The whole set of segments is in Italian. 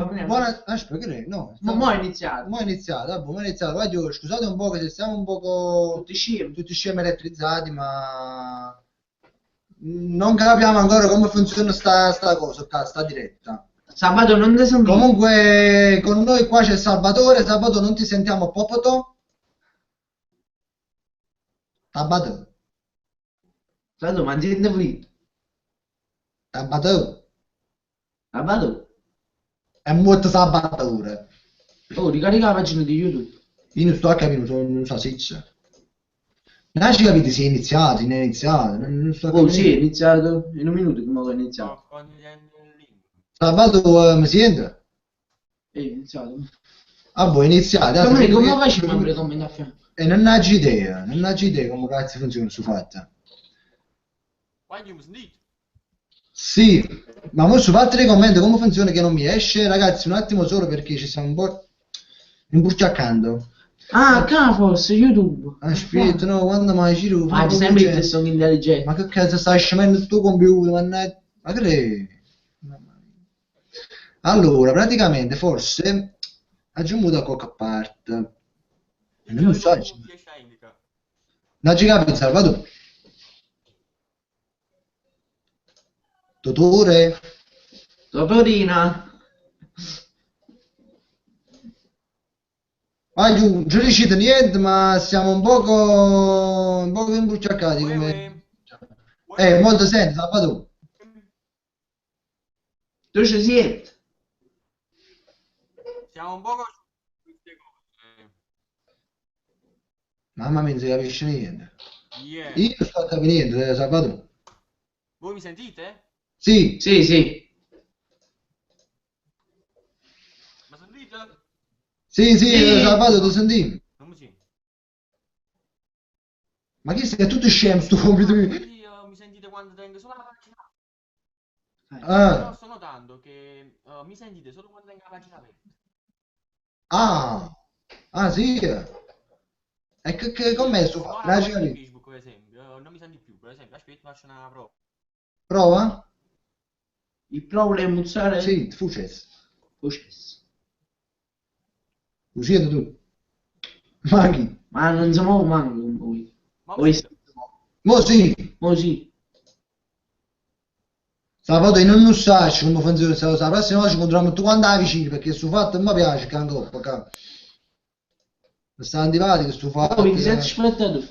Buona, aspetta, che no, Ma mo' è iniziato. mo' è iniziato, vabbè, mo' è iniziato. Guarda, scusate un po' che se siamo un poco tutti scemi elettrizzati, ma non capiamo ancora come funziona sta cosa, sta diretta. Sabato non ti senti? Comunque con noi qua c'è Salvatore, Sabato non ti sentiamo Popoto? Sabato, Sabato mangi il fritto. Sabato, Sabato. è molto Sabatore. Oh, ricarica la pagina di YouTube. Io non sto a capire, non so se c'è. Non ci capite se è iniziato, non è iniziato, non sto a Oh, sì, è capire. iniziato in un minuto come è iniziato. Sto condividendo il link. Sabato mi sente? È iniziato. Ah, voi iniziate. Come facciamo a commenti a fianco? E non ho idea, non ho idea come cazzo funziona su fatta. Quando mi sentite? Sì, ma mo su fatti dei commenti come funziona che non mi esce? Ragazzi, un attimo solo perché ci stiamo un po' imburciacando. Ah, cavolo, YouTube. Aspetta, no, quando mai giro... Ma c'è sempre il testo intelligente. Ma che cazzo stai scemando il tuo computer? Ma che è? Allora, praticamente, forse aggiungo da qualche parte. Non lo so. Non ci capi, Salvatore? Dottore? Dottorina. Ah, giù, non riuscite niente, ma siamo un poco imbruciacati come... molto senti, Salvatore. Dove ci siete? Siamo un po' su queste cose. Mamma mia, non si capisce niente. Yeah. Io non sto a capire niente, Salvatore. Voi mi sentite? Sì, Sì, sì. Mi sentite? sì, Sì. Salvatore, ti senti? Non mi sento. Ma che sei tutto scemo sto computer? Quindi, mi sentite quando tengo solo la pagina aperta. Però Ah, sto notando che mi sentite solo quando tengo la pagina aperta. ah, sì. E che com'è sto Se no fatto? la Non ci pagina di capisco. Facebook, per esempio, non mi senti più. Per esempio, aspetta, faccio una prova. Prova? Il problema è muzzare? Sì, fucese. Processo. Uscite tu. Ma chi? Ma non si muove manco con voi. Ma Voi mi sentite? Mo sì. mo sì. Sabato io non so come funziona questa cosa. La prossima volta ci incontriamo tu quando vai vicino perché sto fatto non mi piace che ancora qua. Mi sta antipatico sto Oh, fatto. 27 spettatori.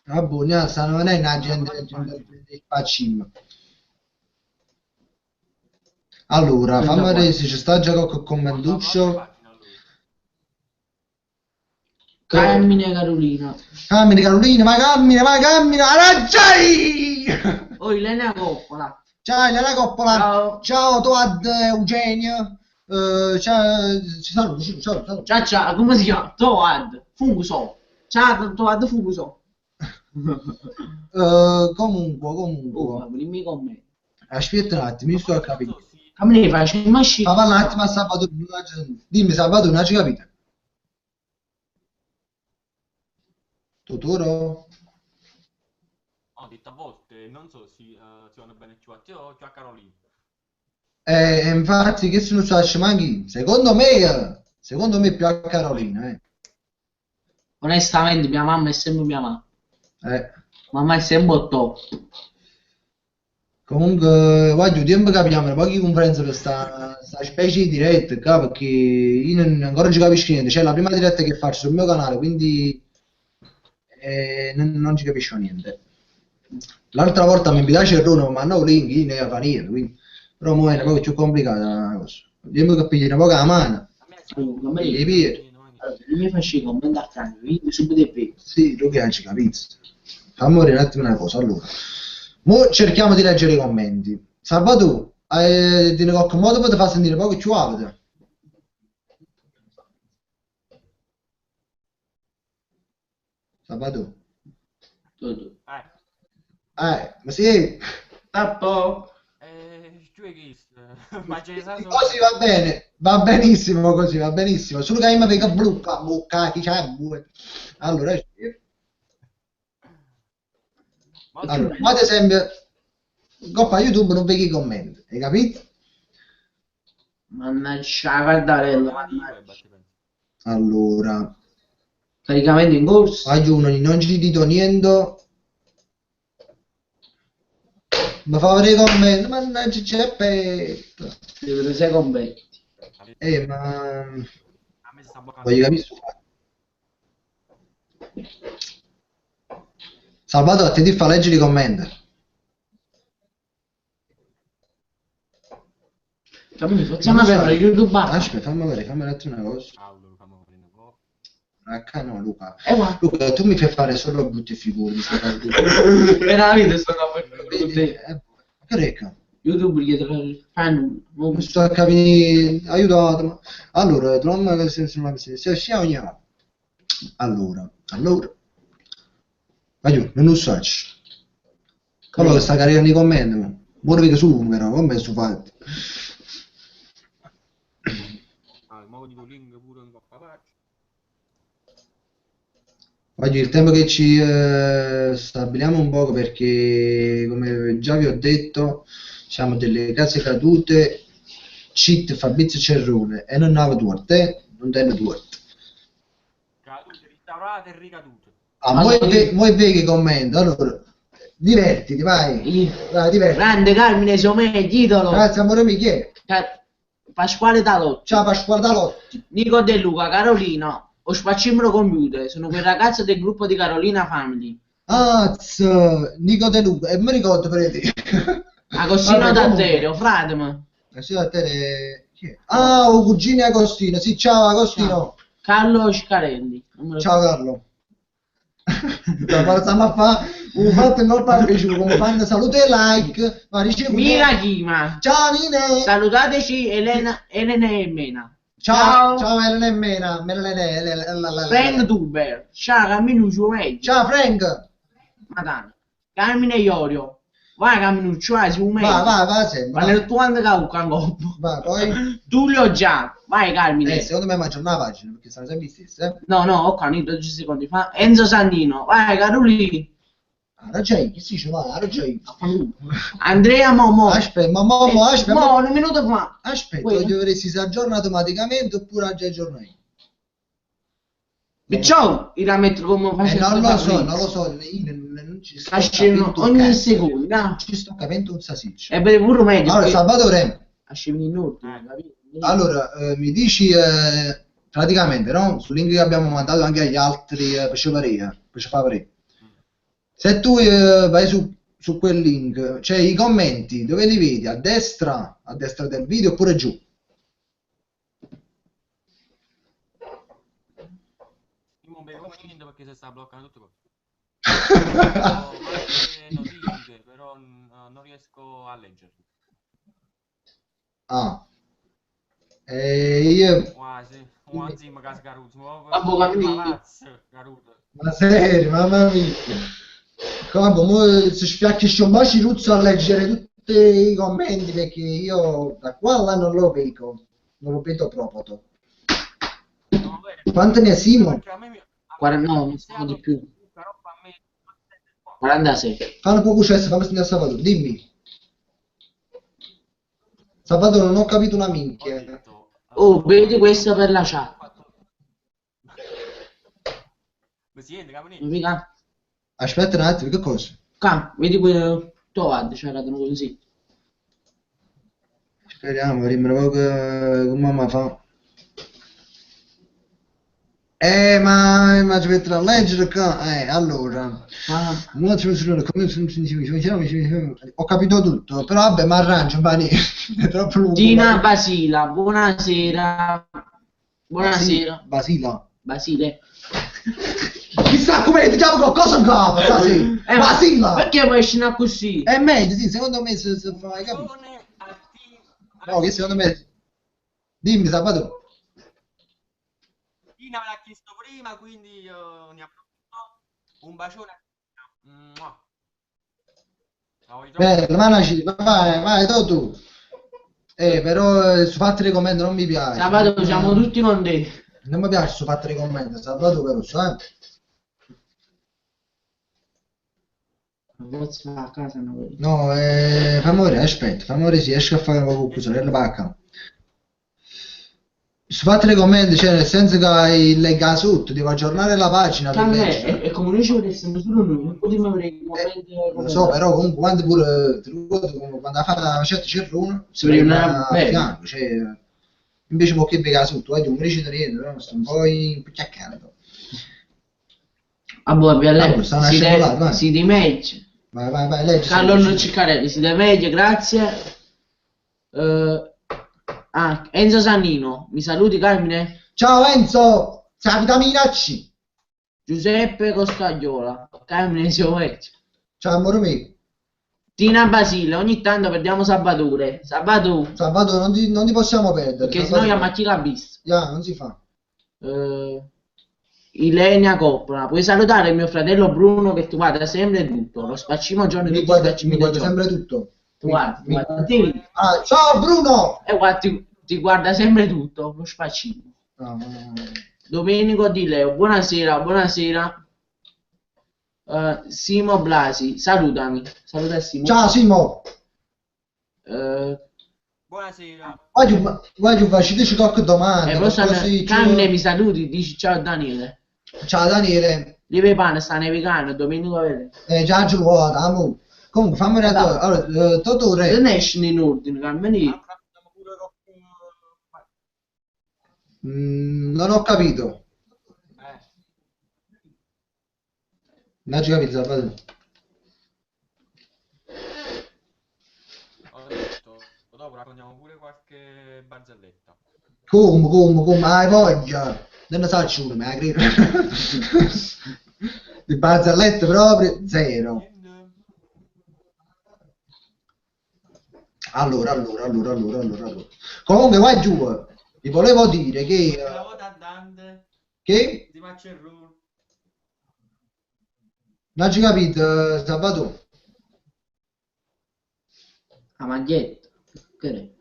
Ah, buona, stanno non è una gente del bacino. Allora, fammi vedere se ci sta già qualche commentuccio. Carmine Carolina. Cammina Carolina, ma cammina, raggiai! Oh, Elena Coppola. Ciao, Elena Coppola. Ciao. Ciao, Toad, Eugenio. Ciao, saluto. Ciao, ciao, come si chiama? Toad. Fuso. Ciao, Toad Fuso. Comunque. Oh, dimmi con me. Aspetta un attimo, mi sto a capire. A me ne faccio il mascino. Ma parla un attimo a Sabato. Dimmi, Sabato, non ci capite? Totoro? Ho detto a volte, non so se si vanno bene più a te o più a Carolina. Infatti, che sono stato manchi? Secondo me più a Carolina, Onestamente, mia mamma è sempre mia mamma. eh. Mamma è sempre top. Comunque, voglio tempo capiamo, poi conferenza per sta specie di diretta, qua, perché io ancora non ci capisco niente, c'è la prima diretta che faccio sul mio canale, quindi non ci capisco niente. L'altra volta mi piace il Bruno, ma no link, io ne fa niente, quindi... però mo è un po' più complicata la cosa. Vediamo che pigli una poca la mano. E via. Io mi faccio i commenti a fianco, quindi subito è vero. Sì, tu che ci capisci. Fammi vedere un attimo una cosa, allora. Mo cerchiamo di leggere i commenti. Salvatore, di qualche modo potete far sentire un po' che ci avete? Salvatore? Tutto. Ma sì. Tappo. Giù è chiesto. Ma c'è stato... Così va bene, va benissimo così, va benissimo. Solo che io mi venga blu, bocca, chi c'è? Allora, allora, ad esempio, coppa YouTube non vedi i commenti, hai capito? Mannaggia, guardarello, Negativo e mannaggia. batti pensi. Allora, Caricamento in corso. ayuno, non ci dito niente. Mi fa vedere i commenti, mannaggia Geppetto. Devo 6 combetti. Ma A me si sta bloccando. voglio capire sto fatto. Salvatore, ti fa leggere i commenti. Capito? Facciamo vedere YouTube. Aspetta, fammi vedere un attimo una cosa. Allora, fammi vedere un po'. H no, Luca. Guarda. Luca, tu mi fai fare solo brutte figure. Era la vita sto Che recca? YouTube gli fanno Non sto a capire, aiutatemi. Allora, troviamo che se sia ogni anno. Allora. Aiuto, non lo so. Allora, sta carriera nei commenti. Buona vita su uno, però, come sto fatto? Il modo di link pure un po' papaccio. Oggi il tempo che ci stabiliamo un poco perché, come già vi ho detto, siamo delle case cadute, cheat Fabrizio Cerrone e non avevo tutte, non tengo tutte. Cadute, restaurate e ricadute. Mo è vero che commento, allora, divertiti, vai, divertiti. Grande Carmine Somegli, idolo. Grazie amore mio, chi è? Pasquale Talotti. Ciao Pasquale Talotti. Nico De Luca, Carolina. O spaccimbro computer, sono quel ragazzo del gruppo di Carolina Family. Nico De Luca, e mi ricordo per te. Agostino D'Atterio, fratemo. Agostino D'Atterio, chi è? Oh, cugino Agostino, sì, ciao Agostino. Carlo Scarelli. Ciao Carlo. Stiamo a fare un fatto in colpa come fanno salute e like, ma ricevuto. Mila Chima. Ciao Nine. Salutateci Elena e Mena. Ciao Elena e Mena. Frank Tuber. Ciao Camminuccio Meglio. Ciao Frank. Madonna. Carmine Iorio. Vai Camminuccio, vai su meglio. Va sempre. Ma nel tuo anno cauca coppo. Va, poi. Giulio Già. Vai Carmine. Secondo me mangio una pagina perché sono sempre gli stessi, No, ho canito 12 secondi fa. Enzo Sandino. Vai Carolini. Ragione, chi si dice? Va, ragione. Andrea Momo. Aspetta, aspetta. No, un minuto fa. Aspetta, voglio vedere se si aggiorna automaticamente oppure oggi aggiorna io. Ciao, irà mettere come faccio. Non lo so, io non ci sto capendo ogni secondo. Non ci sto capendo un sasiccio. E per pure meglio. Allora, Salvatore. In ordine, capito? Allora, mi dici praticamente, no? Sul link che abbiamo mandato anche agli altri per fare. Se tu vai su quel link, c'è i commenti, dove li vedi? A destra del video oppure giù? Non vedo come niente perché si sta bloccando tutto. Ho notifiche, però non riesco a leggerli. Io... Quasi, quasi mi casca Caruso. Ma serio, mamma mia. Come se sfiacchisce un po' ci ruzzo a leggere tutti i commenti perché io da qua là non lo vedo proprio. Quanto ne siamo? 49, non sono di più. 46. Fanno poco cesso, fammi sentire Salvatore, dimmi. Salvatore, non ho capito una minchia. Oh, vedi questo per la chat. Mica. Aspetta un attimo, che cosa? Vedi quello Toad, c'era così. Speriamo, vediamo come mamma fa. Ma ci metterà a leggere qua. Allora. Ho capito tutto, però vabbè, mi arrangio, è troppo lungo. Gina Basila, buonasera. Buonasera. Basile. Chissà come diciamo qualcosa in capo, sì. Basila. Perché vuoi scendere così? È meglio, sì, secondo me se fai capito. No, che secondo me. Dimmi, Salvatore. Tina me l'ha chiesto prima, quindi ne approfitto. Un bacione. Bello, manaci, vai tu. Però su fatto dei commenti non mi piace. Sabato siamo tutti con te. Non mi piace su fatto dei commenti, Salvatore però, Non si fa a casa, no? No, fammi vedere, aspetta, fammi vedere se riesco a fare qualcosa, sorella pacca. Sbattere commenti, cioè nel senso che hai lega sotto, devo aggiornare la pagina per leggere. È come noi ci volessimo solo noi, non potremmo avere i commenti. Lo so, però comunque quando pure ti ricordo come quando fa certo c'erano, Si vede a bene. fianco, cioè invece può che lega sotto, vai tu, mi dici niente, però sto un po' impicciaccato. Ah, boh, sta una scivolata, vai. si dimeggia. Vai, leggi. Carlo Ciccarelli, si dimeggia, grazie. Enzo Sannino, mi saluti Carmine? Ciao Enzo, sei la vitamina C. Giuseppe Costagliola, Carmine Siovetti. Ciao amore mio. Tina Basile, ogni tanto perdiamo Sabature. Sabato, Non ti possiamo perdere. perché sennò io macchi la bis. Non si fa. Ilenia Coppola, puoi salutare mio fratello Bruno che tu guarda sempre tutto, lo spaccino giorno Mi guarda sempre tutto. Tu guarda, sì. Ciao Bruno! Ti guarda sempre tutto, lo spaccino. No. Domenico Di Leo, buonasera. Simo Blasi, salutami. Saluta Simo. Ciao Simo. Buonasera. Voglio farci qualche domanda. Carmine mi saluti, dici ciao Daniele. Ciao Daniele. Lieve pane, sta nevicando, Domenico vede. Già giocata, amore. Comunque fammi una cosa. Allora, Totore. Non esci in ordine, Carmine. Non ho capito. Non ci capito, Salvatore. Ho detto, dopo raccontiamo pure qualche barzelletta. Come, hai voglia? Non ne so uno, ma credo. Di barzellette proprio zero. Allora. Comunque qua giù, vi volevo dire che... Che? Non ci capito, Sabato. La maglietta. Che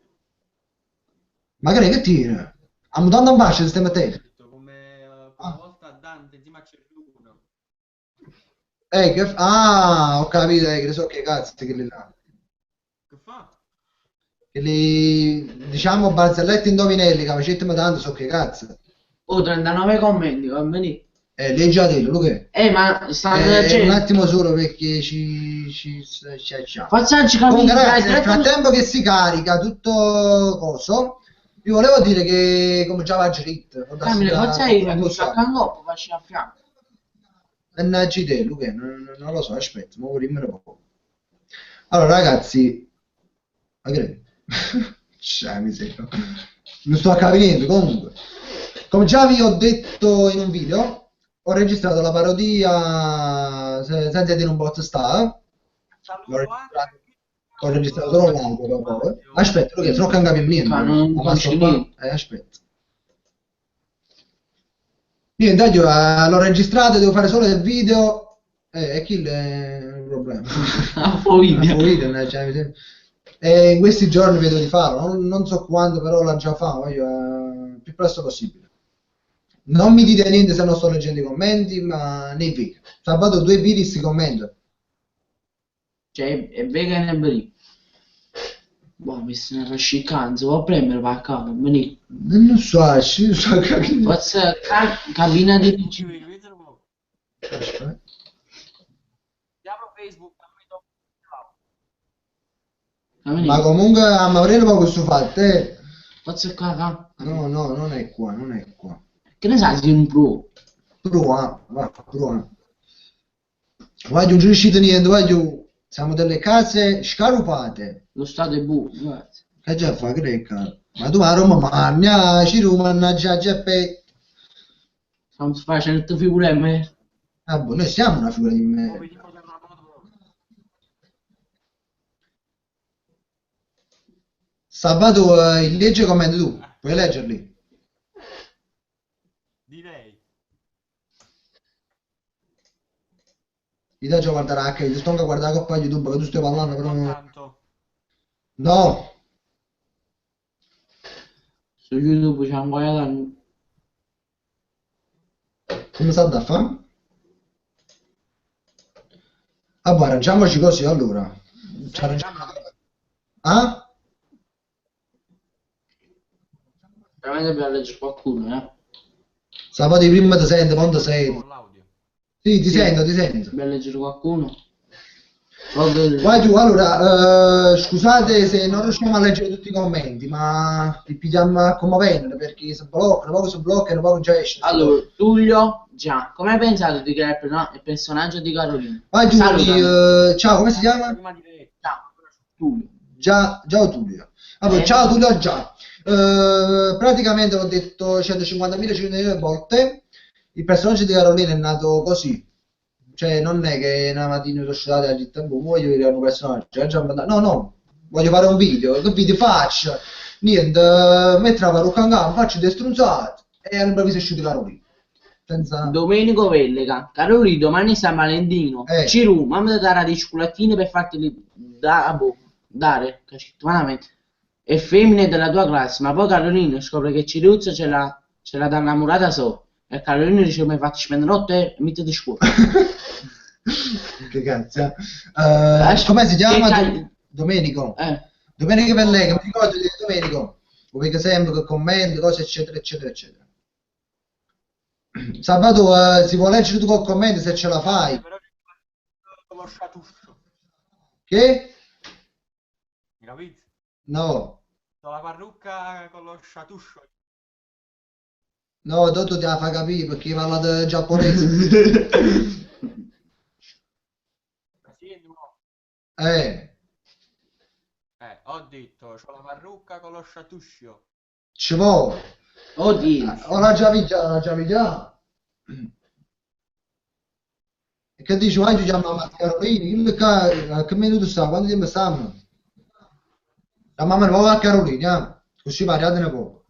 Magari che tira? A mutanda in bacio stiamo a te. Come una volta a Dante insieme a Cerruno. Ho capito, che so che cazzo che li là. Che fa? Che li diciamo barzellette indovinelli, capacetto tanto so che cazzo. 39 commenti, va bene. Leggi a te, Luca. Ma stanno un attimo solo perché ci facciamoci capire. Grazie, nel frattempo che si carica tutto coso, vi volevo dire che come già va giritto. Facciamo a fianco. NGD, Luca, non lo so, aspetta, ma dimmelo poco. Allora ragazzi, ma che miseria. Non sto a capire comunque. Come già vi ho detto in un video, ho registrato la parodia senza dire un bot sta. Ho registrato solo l'audio dopo. Aspetta, Luca, non cambia niente. Aspetta. Niente, io l'ho registrato, devo fare solo il video e chi è il problema? E in questi giorni vedo di farlo, non so quando, però la già fa, il più presto possibile. Non mi dite niente se non sto leggendo i commenti, ma nei video. Sabato 2 video si commentano. Cioè, è vegan e bello. Boh, mi stanno sciccando, può premere per capo, non so capire. Forse cabina di Aspetta. Apro Facebook, ma comunque a Maurello poco sto fatto, Forse qua. No, non è qua. Che ne sai di un pro? Pro. Non c'è uscito niente, siamo delle case scarupate. Lo stato è buono, guarda. Che già fa, greca. Ma tu a Roma mangia, ci Roma, mannaggia, Giappe. Stiamo facendo figure a me. Ah, boh, noi siamo una figura di me. Sabato, legge commenti tu, puoi leggerli? Direi. Ti da già guardare anche, ti sto anche a guardare la coppa YouTube che tu stai parlando, però... Tanto. No! Su YouTube c'è un paio. Come sta da fare? Ah, boh, arrangiamoci così allora. Ci arrangiamo. Ah? Veramente dobbiamo leggere qualcuno, eh. Sabato di prima ti sento, quando sei? Con l'audio. Sì, ti Sì. sento, ti sento. Dobbiamo leggere qualcuno. Ok. Vai giù, allora, scusate se non riusciamo a leggere tutti i commenti, ma li pigliamo commovendo perché si bloccano, poi già esce. Allora, Tullio, già, come hai pensato di creare il personaggio di Carolina? Vai giù, Salutami. ciao, come si chiama? Prima di diretta. Ciao, Tullio. Ciao Tullio. Allora, ciao Tullio, già. Praticamente l'ho detto 150.000 volte, il personaggio di Carolina è nato così. Cioè, non è che una mattina sono uscita e ho detto, boh, voglio vedere un personaggio. No, voglio fare un video. Che video faccio? Niente, metto la parrucca in campo, faccio dei stronzate e all'improvviso è uscito Carolina. Senza... Domenico Vellega, Carolina, domani è San Valentino. Ciru, mamma ti darà dei cioccolatini per farteli dare, veramente. E femmine della tua classe, ma poi Carolina scopre che Ciruzzo ce l'ha da innamorata solo. E Carolina dice, mi fatti spendere 8 euro e mettiti scuola. Che cazzo. Come si chiama? Domenico. Domenico Vellega, mi ricordo di Domenico. Lo vedo sempre che commenti, cose eccetera eccetera eccetera. Sabato si può leggere tu col commento se ce la fai. Lo sciatuscio. Che? Mi capite? No. Ho la parrucca con lo sciatuscio. No, Dotto ti la fa capire perché parla di giapponese. Sì, no. Ho detto, ho la parrucca con lo sciatuscio. Ci vuole. Oddio. L'ha già via. E che dici, vai giù chiama Carolina, che minuto sta? Quanto tempo stanno? La mamma nuova a Carolina, così parliatene poco.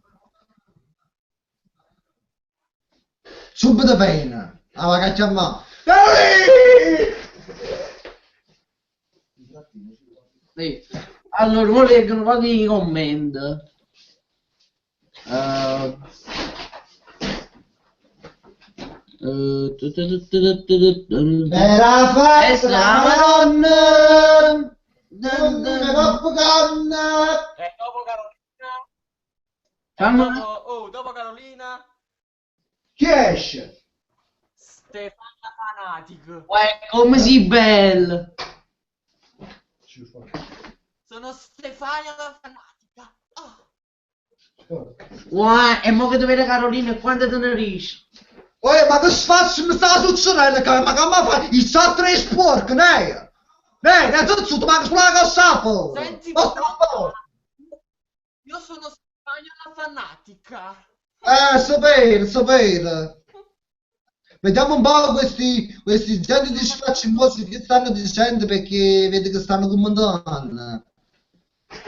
Subito pena, la che chiama. Allora, ora leggono un po' di commenti. Era festa la Madonna, dopo Carolina. Dopo Carolina. Chi esce? Stefania Fanatic. Come si bella. Sono Stefania la Fanatica. E mo che dovete Carolina e quando te ne riesci? Ma che sfazio mi sta succedendo? Ma che mi fa? Il salto è sporco, ne? Ne, tutto, ma che sulla cosa? Senti, io sono Stefania la Fanatica. Sapere. Vediamo un po' questi gente di sfacci che stanno dicendo perché vedi che stanno commentando.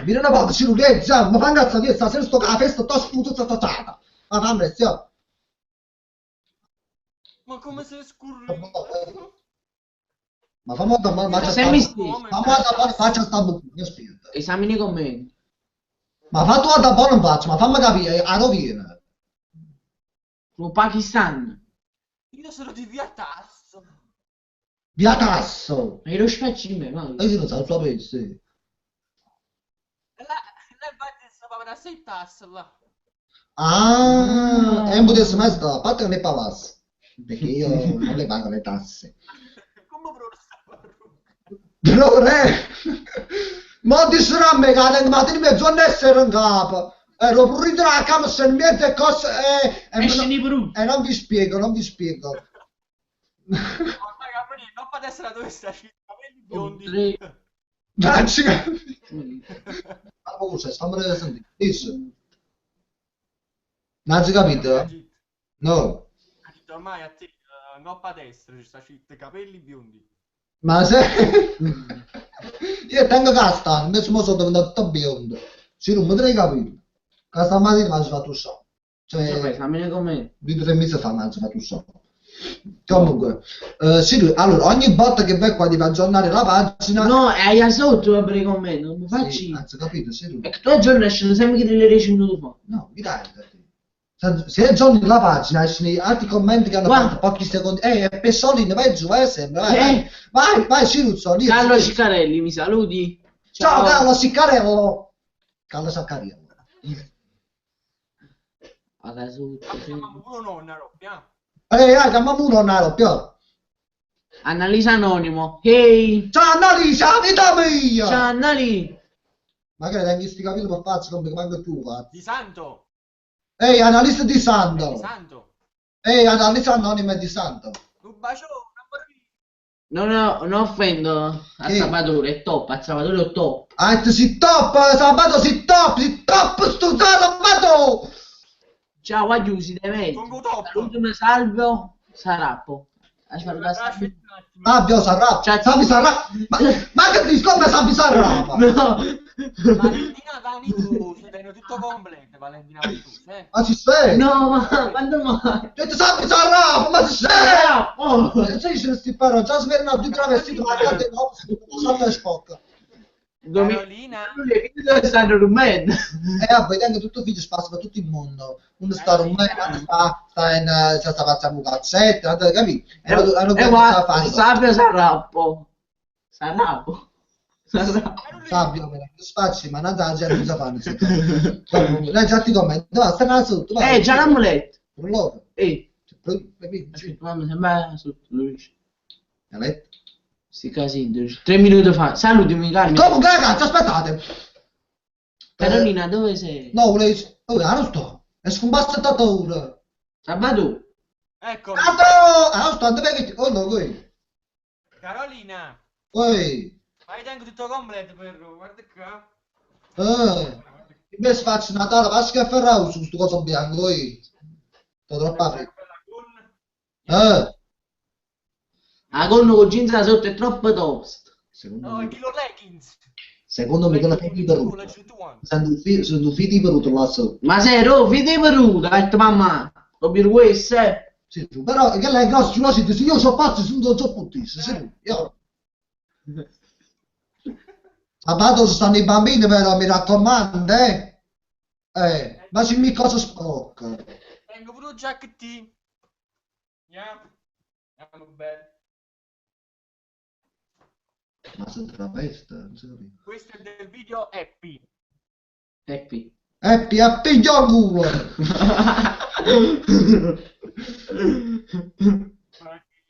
Vieni una volta, ci rugezza, ma fanno cazzo di stasera sto la festa, sto sputo, sto tata. Ma fammi restare. Ma come sei scurrito? Ma fammi faccia sta bucchina, spirito. Esamini i commenti. Ma fa tu da buono faccia, ma fammi capire, a dove viene? Lo Pakistan. Io sono di Via Tasso. Via Tasso. E lo specchi in me, ma... E io non so, sapere, sì. Lei battista proprio da 6 tasse là. E non potessi mai stare, a parte che ne pagasse. Perché io non le pago le tasse. Come però sta parrucca? Però ma di sera me che ma ti mezzo a essere in capo. Ero pure a cama se niente cose e non vi spiego. Ormai Capri, non può essere dove sta i capelli biondi. Ma cosa stiamo sentendo? Dici? Non hai capito? No. Ormai a te, noppa a destra, ci sta i capelli biondi. Ma se... Io tengo casta, invece mo sono diventato tutto biondo. Sì, non potrei capire. Questa mattina mi ha fatto so. Cioè, fammi come 2 o 3 mesi fa mi ha fatto so. Comunque, sì, allora, ogni volta che vai qua devi aggiornare la pagina... No, è a sotto per i commenti, non mi facci... Anzi, capito, sì. E che tu aggiorni sempre che te le riesci minuto fa. No, mi dai. Se aggiorni la pagina, escono altri commenti che hanno fatto pochi secondi. Per soldi vai giù, sempre. Vai, Ciruzzo. Carlo Ciccarelli, mi saluti? Ciao Carlo Ciccarello. Carlo Ciccarello. A casa Chiamiamo pure nonna Robbia. Chiamiamo uno, non lo più. Annalisa Anonimo. Ehi! Ciao Annalisa, vita mia! Ciao Annali! Ma che tengo sti capelli per farsi come manco più, guarda. Di Santo. Ehi, Annalisa di Di Santo! Santo. Ehi, Annalisa Anonima di Santo! Un bacione. Non offendo a Che? Salvatore, è top, a Salvatore è top. Si top, sabato si top, sto sabato! Ciao, a chiusi, dei mezzi. Congo top. Salutami, Salvio, Sarappo. A salutare Salvio. Aspetta un attimo. Sabbio sarà, Ciao. Sabi sarà, ma che ti scopre Sabi sarà? No! Valentina Vanitù, si tiene tutto completo, Valentina Vanitù, Ma ci sei? No, ma quando mai? Detto Sabi sarà, ma ci sei? Oh. Sai se sti parlo, già svernato di travestito, ma cade no, salve spocca. Carolina. Le video stanno rumendo. Vabbè, tengo tutto video spazio per tutto il mondo. Uno sta rumeno, sta facendo un calzetto, capito? Hanno guarda, fare. Salvio Sarappo. Sarappo. Sabbio, spazio, ma non la gente non sa fare. La gente commenta, va, sta sotto. Già l'amuletto. Prologo. Ma mi sembra sotto, Luigi. Ha letto? Sti casini, 3 minuti fa. Salutami, Carmine. Comunque, ragazzi, aspettate. Carolina, dove sei? No, volevi... non sto. È scomparso ora. Sabato. Eccomi. Non sto, dove che... Oh, no, qui. Carolina. Poi... Ma tengo tutto completo, però, guarda qua. Invece faccio Natale, va a schiaffare su questo coso bianco, poi... Sto troppo a freddo. La gonna con jeans sotto è troppo tosta. No, i kilo leggings. Secondo me quella fidi per ruto. Sono fidi per ruto là sotto. Ma sei fidi per ruto, ha detto mamma. Lo per questo, Sì, però che lei è grosso, no, se io sono pazzo, sono puttissimo, sì, io. Sabato stanno i bambini, però mi raccomando, ma se mi cosa sporca. Tengo pure un giacchettino. Andiamo bene. Ma sono travesta, non so capire. Questo è del video Happy. Happy. Happy culo!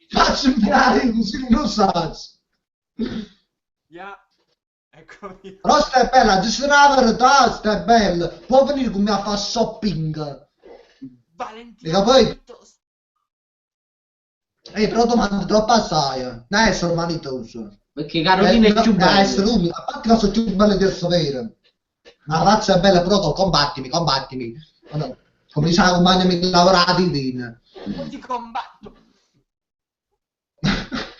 Faccio entrare così non lo sai. Eccomi. Però sta è bella, ci sarà la verità, sta è bella. Può venire con me a fare shopping. Valentina. E poi... però domanda troppo assai. Non essere manitoso. Perché Carolina è più Non bella. essere umile, a parte che sono più belle del sapere. La faccia è bella, però combattimi. Come diciamo, compagni lavorati in vino. Non ti combatto.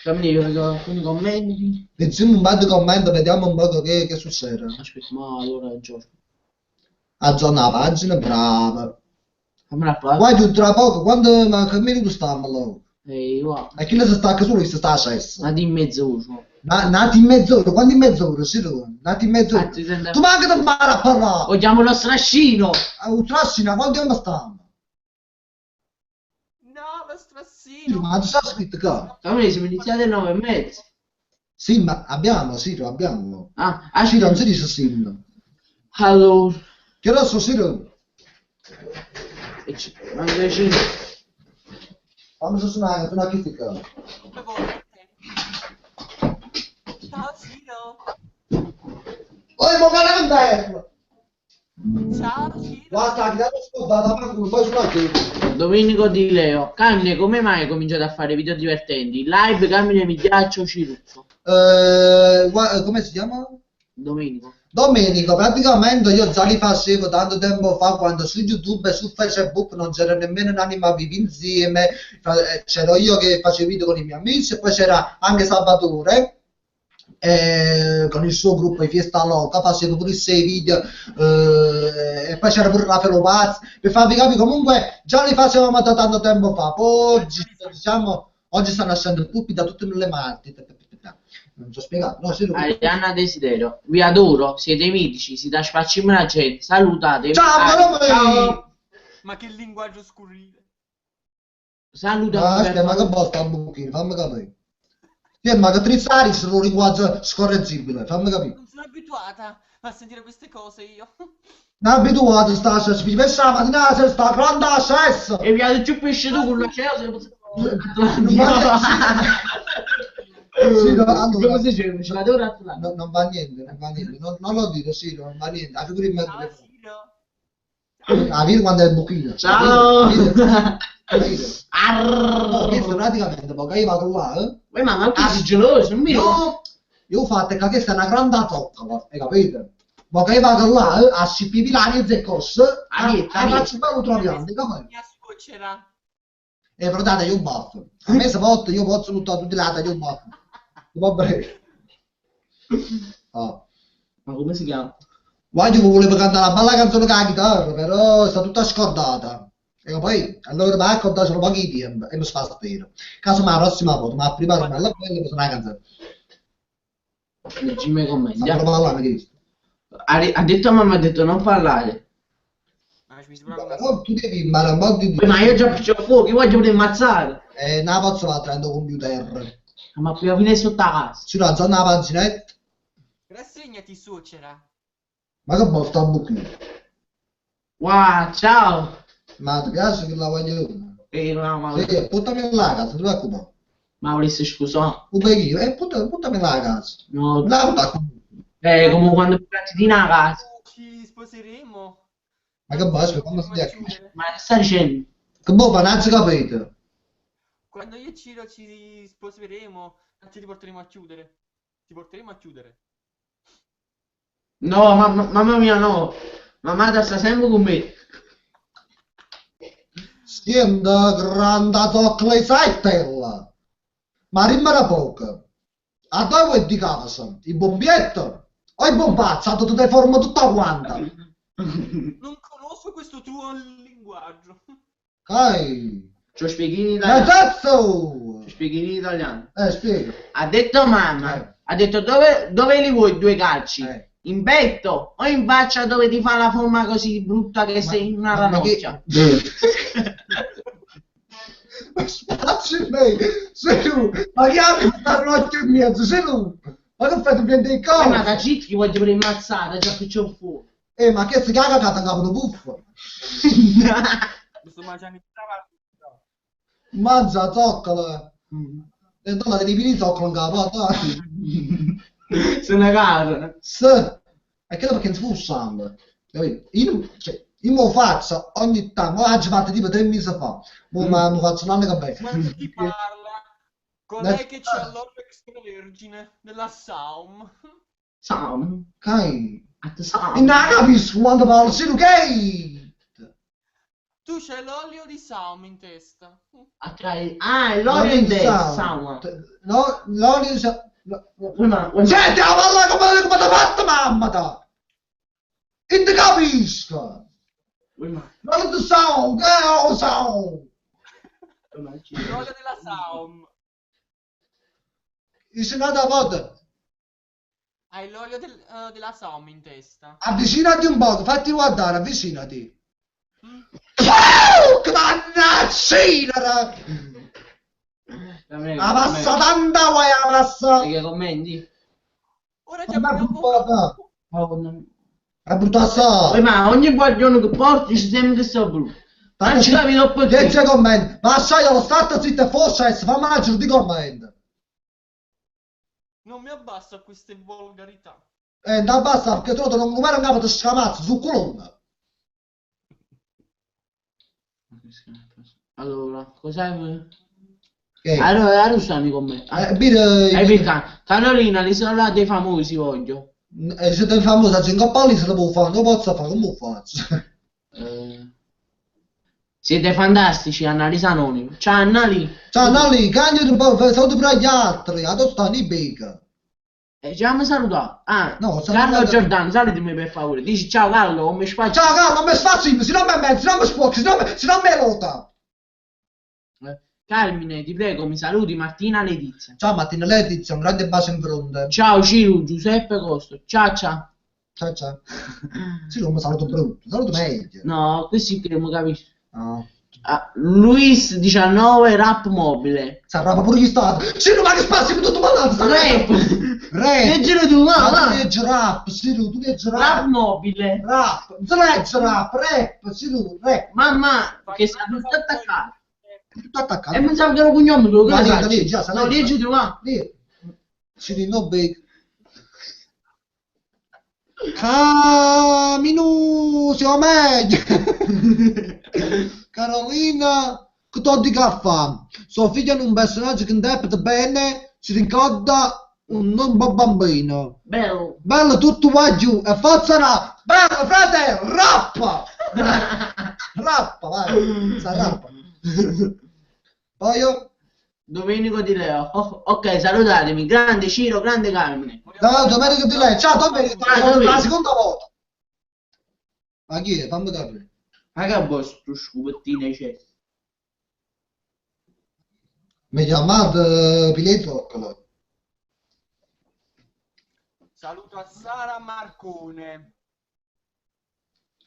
Alcuni commenti. Leggiamo un bel commento, vediamo un po' che succede. Aspetta, ma allora Giorgio. Aggiorna la pagina, brava. Fammi la parte. Guarda, tra poco, quando ma che minuto stiamo là? Wow. E chi ne si stacca solo se sta a cesso? Nati in mezz'ora. Nati in mezz'ora, quando in mezz'ora, sì, nati in mezz'ora. Infatti, sembra- Tu manca di fare a parlare. Vogliamo lo strascino. Un trascina, quanto tempo stiamo? No, lo Sì, strassino. ma tu sai scritto qua? Camille, siamo iniziati alle 9:30. Sì, ma abbiamo, Siro, abbiamo. Ah, Siro, non aspetta. si dice Siro. Allora. Che rosso, Siro? Manca 5. Fammi suonare, sono qui qua. Come vuoi? Ciao, Ciro. Ma calenda! Ciao, Ciro. Guarda, che dato scoppata, ma poi sulla chiesa. Domenico Di Leo. Carmine, come mai hai cominciato a fare video divertenti? Live, Carmine, mi piace, Ciruzzo. Come si chiama? Domenico. Domenico, praticamente io già li facevo tanto tempo fa quando su YouTube e su Facebook non c'era nemmeno un'anima viva insieme, c'ero io che facevo video con i miei amici e poi c'era anche Salvatore con il suo gruppo i Fiesta Loca, facevo pure 6 video e poi c'era pure Raffaele Paz, per farvi capire comunque già li facevamo da tanto tempo fa, poi oggi diciamo, oggi stanno nascendo puppi da tutte le parti. Non so spiegato, no, Arianna Desiderio, vi adoro, siete mitici, si dà spacciamo la gente, salutate. Ciao, ciao. Ma che linguaggio scurrile. Salutate. Ma che bosta un buchino, fammi capire. Ma che trizzari sono un linguaggio scorreggibile, fammi capire. Non sono abituata a sentire queste cose io. Non abituato sta se si pensa la mattina se sta grande accesso. E via più pesce tu con la cena. Sì, no, allora, Come si dice? Ce l'avevo Atlantico. non va niente, non va niente. Non lo dico, sì, non va niente. La figura in mezzo. Ciao, Ciro. Ah, vedi quando è il buchino. Ciao! Questo praticamente, poi io vado là, Ma che sei geloso? Non mi ricordo. no, io ho fatto che questa è una grande zoccola, hai capito? Ma che io vado là, a scippire l'anno e cose, faccio un bello troviamo, come? Mia suocera. Però date, io baffo. A me se voto, io posso buttare tutti i lati, io baffo. Va bene. Ah. Ma come si chiama? Guarda, io volevo cantare una bella canzone con la chitarra, però sta tutta scordata. E poi, allora mi ha raccontato solo pochi tempo e mi fa spero. Caso ma la prossima volta, ma prima di me, quella cosa una canzone. Leggimi i commenti. Ma parlare di questo. Ha detto a mamma, ha detto non parlare. Mi sembra una Però tu devi imparare un po' di... Ma io già c'ho fuoco, io voglio poter ammazzare. Non posso fare il computer. Ma più fine sotto la casa. Si no, zona la paginetta. Rassegnati, suocera. Ma che bello sta buchino. Wow, ciao. Ma ti piace che la voglio io? Ma Sì, portami alla casa, tu preoccupare. volessi scusare? Un pochino, portami alla casa. No. La Come quando parti di una casa. Ci sposeremo. Ma che bello, come si dice? Ma che stai dicendo? Che boh, non si capito. Quando io e Ciro ci sposeremo, ti porteremo a chiudere. Ti porteremo a chiudere. No, mamma mia, no. Mamma sta sempre con me. Schienda grande zoccola e sattella. Ma rimane poco. A dove di casa? Il bombietto? O il bombazzato ti deforma tutta quanta? Non conosco questo tuo linguaggio. Dai. Ci ho spieghi in Ma italiano. cazzo! Ci spieghi in italiano. Spiega. Ha detto mamma. Ha detto dove li vuoi due calci? In petto o in faccia dove ti fa la forma così brutta che sei una ranocchia? Ma spazio in me! Sei tu! Ma che altro sta ranocchia in mezzo? Sei tu! Ma che fai? Ti prendi il Ma collo? da zitti voglio pure ammazzare, già che c'ho fuoco. Ma che si caga che ti capo buffo? Mi sto mangiando il travaglio. Mangia zoccola! E donna devi finire zoccola in capo, dai! Sono a casa. Sì! E che perché non si può sangue? Capito? Io mi lo faccio ogni tanto, ma oggi fatto tipo 3 mesi fa. Ma mi faccio un anno che bello. Ma chi parla? Colei che c'ha l'olio extravergine della Saum. Sam. Kai. At Sam. E non capisco quando parlo, sei tu che? Tu c'hai l'olio di Saum in testa. L'olio in testa. Sam. No, l'olio di Saum. Ma Senti, a parlare come ti ha fatto mamma ta! E ti capisco! L'olio di Saum, che è Saum? L'olio della Saum. E se non da volta, Hai l'olio della Saum in testa. avvicinati un po', fatti guardare, avvicinati. Che dannazzina! La passa tanta vuoi la passa! Che commenti? Ora Ma già abbiamo buttata! Oh, È brutta assai! ma ogni guardiano che porti ci sembra che sia brutto. Non ci capi troppo te. Legge commenti, ma sai lo stato zitto e forse fa managgio di commenti. Non mi abbasso a queste volgarità. Non basta perché tu non come un capo di scamazzo su colonna. Allora, cos'è? Che? Allora, Rusani con me. Bire, Carolina, l'isola dei famosi voglio. se sei famosa, c'è un cappello se lo può fare, non posso fare, come lo faccio? Siete fantastici, Annalisa Anonimo. Ciao Annali. Ciao, Annali, cagno di un po', salute per gli altri, adesso stanno in becca. Ci abbiamo salutato. No, Carlo Giordano, salutami per favore. Dici ciao Carlo, come spazio. Ciao, Carlo, non mi spazio, se non mi mezzo, se non mi sporchi, se non mi rota. Carmine, ti prego, mi saluti Martina Letizia. Ciao Martina Letizia, un grande bacio in fronte. Ciao Ciro, Giuseppe Costo. Ciao ciao. Ciao. Sì, non mi saluto brutto, saluto meglio. No, così che non capisci. No. Luis 19 rap mobile. Sarà pure gli stati. Ciro, ma che spazio per tutto malato? Rap. Leggilo tu, ma tu leggi rap, Ciro, tu leggi rap. Rap mobile. Rap, leggi rap, Ciro, rap. Mamma, che sta tutto attaccato. Tutto attaccato. E pensavo che era cognome, quello che Ma sai. già, No, leggi tu, ma. Ciro, no big. Camino, siamo meglio. Carolina, che tu di caffè? Sua figlia è un personaggio che interpreta bene, si ricorda un non bambino. Bello. Bello tutto va giù e forza rap. Bello frate, rappa. Rappa, vai, sa rappa. Poi io? Domenico Di Leo. Ok, salutatemi. Grande Ciro, grande Carmine. No, Domenico Di Leo. Ciao, Domenico. La seconda volta. Ma chi è? Fammi capire. Ma che vostro scupettino c'è? Mi chiamate Piletto. Saluto a Sara Marcone.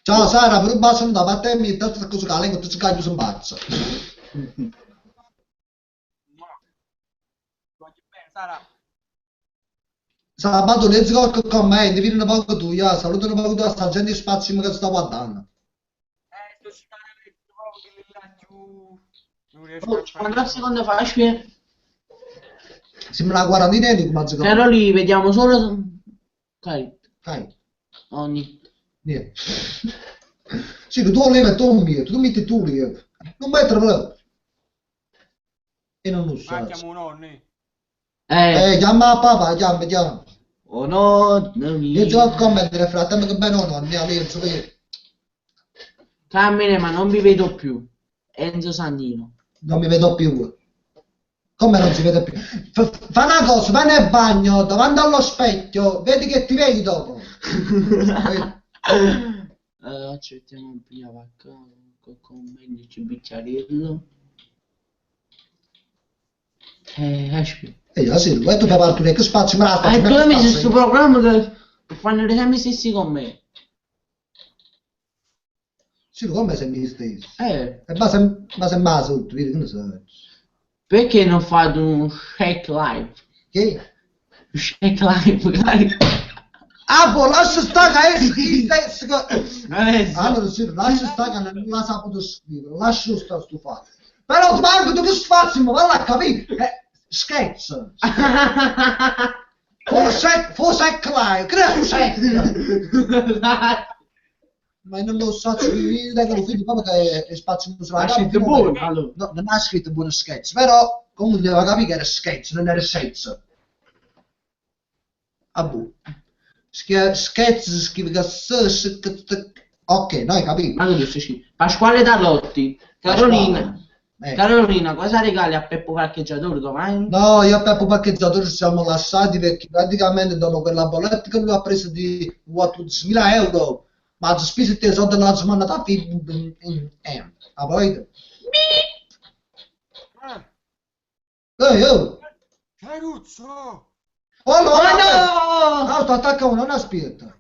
Ciao Sara, per un bacio non da parte mi tanto cosa che la lingua ti cagli su un bacio. Sara. Sabato leggi qualche commento, vieni un poco tu, saluto un poco tu a sta gente di spazio che sta guardando. Sto citando proprio che là giù. Non riesco Oh, a fare. quando secondo fasce? Sembra la quarantina di come giocare. Però li vediamo solo. Cari. Dai, Ogni. niente. Sì, che tu volevi mettere un mio, tu metti tu lì. Non metterlo. E non lo so. Ma chiamo nonni. Chiama papà, chiama. Oh no, Io gioco con me, nel frattempo che bene o no, andiamo lì, so che... Cammine, ma non vi vedo più. Enzo Sannino. Non mi vedo più. Come non si vede più? Fa una cosa, vai nel bagno, davanti allo specchio, vedi che ti vedi dopo. Accettiamo un prima vacca con me ci bicchiarillo. Aspetta. Io sì, vuoi tu per tu che spazio me la spazio? Tu hai messo questo programma che fanno gli esami stessi con me. Sì, come sei mi stesso? E ma sembra sotto, vedi, che ne so. Perché non fate un shake live? Che? Shake live, cari. Ah, boh, lascia stare che allora Adesso. sì, lascia stare che non la saputo scrivere, lascia stare sto fatto. Però ti manco tu che spazio, ma va a capire. Scherzo. Forse live, credo sec. Ma non lo so, io lo vedo proprio che è spazio Ha scritto buono, no, allora. non ha scritto buono sketch, però comunque doveva capire che era sketch, non era scherzo. Ah, boh. Sketch si scrive che ok, noi capito. Ma tu stai scritto. Pasquale Tarlotti. Carolina. Carolina, cosa regali a Peppo Parcheggiatore domani? No, io e Peppo Parcheggiatore ci siamo lasciati perché praticamente dopo quella bolletta che lui ha preso di 12.000 euro, ma ha speso i soldi della giornata a a poi? Oh! Caruzzo! Oh no! no! Sto attaccando, non aspetta.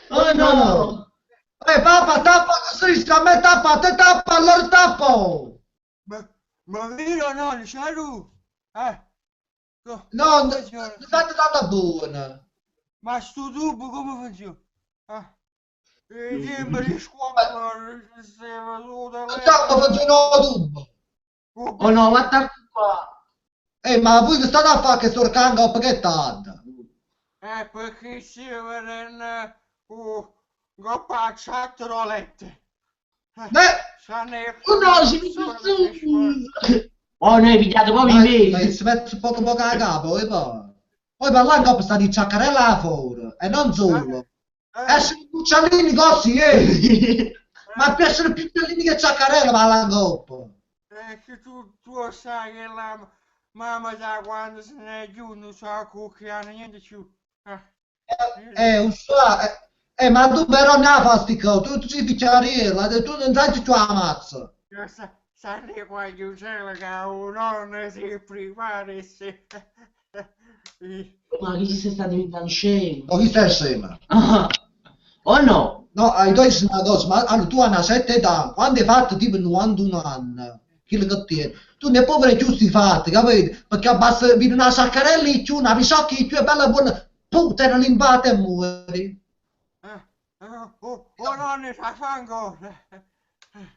Oh no! Papà, tappa, a me tappa, te tappa, allora tappo! Ma vero no, Sharu? No, non fate tanta buona. Ma sto tubo come funziona? Sembra squattare, Tappa funziona tutto. Oh no, guarda qua! Ma voi che state a fare che sto canga perché tarda? Perché si vede goppa chatterolette. Oh no, si mi oh, noi pigliate proprio i veri! Si mette poco a capo, e poi parlare in coppa sta di ciaccarella fuori, e non solo. Essere cucciolini così, ma per essere più bellini che ciaccarella parlare in coppa. Che tu sai che la mamma da quando se ne è giù non sa cucchiare niente più. Ma tu però non la fai sti cose, tu ci picciarella, tu non sai che tu ammazza. Sai qua giù c'è che un nonno si privaresse. Ma chi si sta diventando scemo? Ho visto scema. Oh no! No, ai tuoi sono una cosa, ma allora, tu hai una certa età, quando hai fatto tipo 91 anni, quello che tieni, tu ne puoi avere giusti fatti, capito? Perché basta vedere una saccarella in più, una pisocca in più, è bella buona, puttana limpata e muori. Oh nonno, c'ha fango!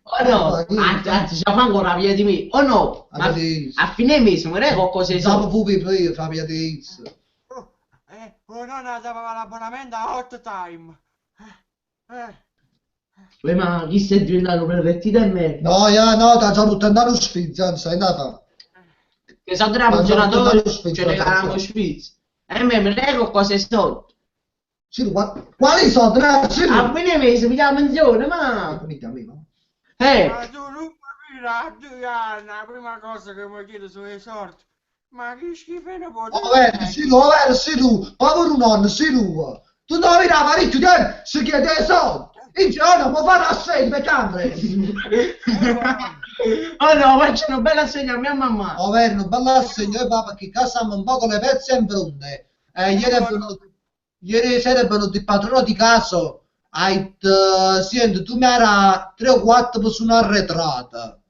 Oh no, anzi, c'è ancora via di me. Oh no, ma a fine mese mi reco cose Dopo so. pupi poi fa via di isso. Oh nonno, aveva l'abbonamento a Hot Time. Ma chi stai diventando pervertito e me? No, no, ti già buttato allo spizio, anzi, è andata. Che sono tre funzionatori, ce ne caranno spizzi. E me reco cose so. Sì, quali soldi? A fine mese mi chiama menzione, ma... Ma tu non capirai, la prima cosa che mi chiedo sono i soldi. Ma che schifo ne può dire? Sì, tu, povero nonno, sì, tu. Tu non avevi parecchio tempo, si chiede i soldi. Il giorno può fare assegno per camere. Oh no, faccio una bella assegno a mia mamma. Una bella assegno, e papà, che casa un po' con le pezze in fronte. Ieri sera è venuto il padrone di casa. Senti, tu mi era 3 o 4 persone arretrate.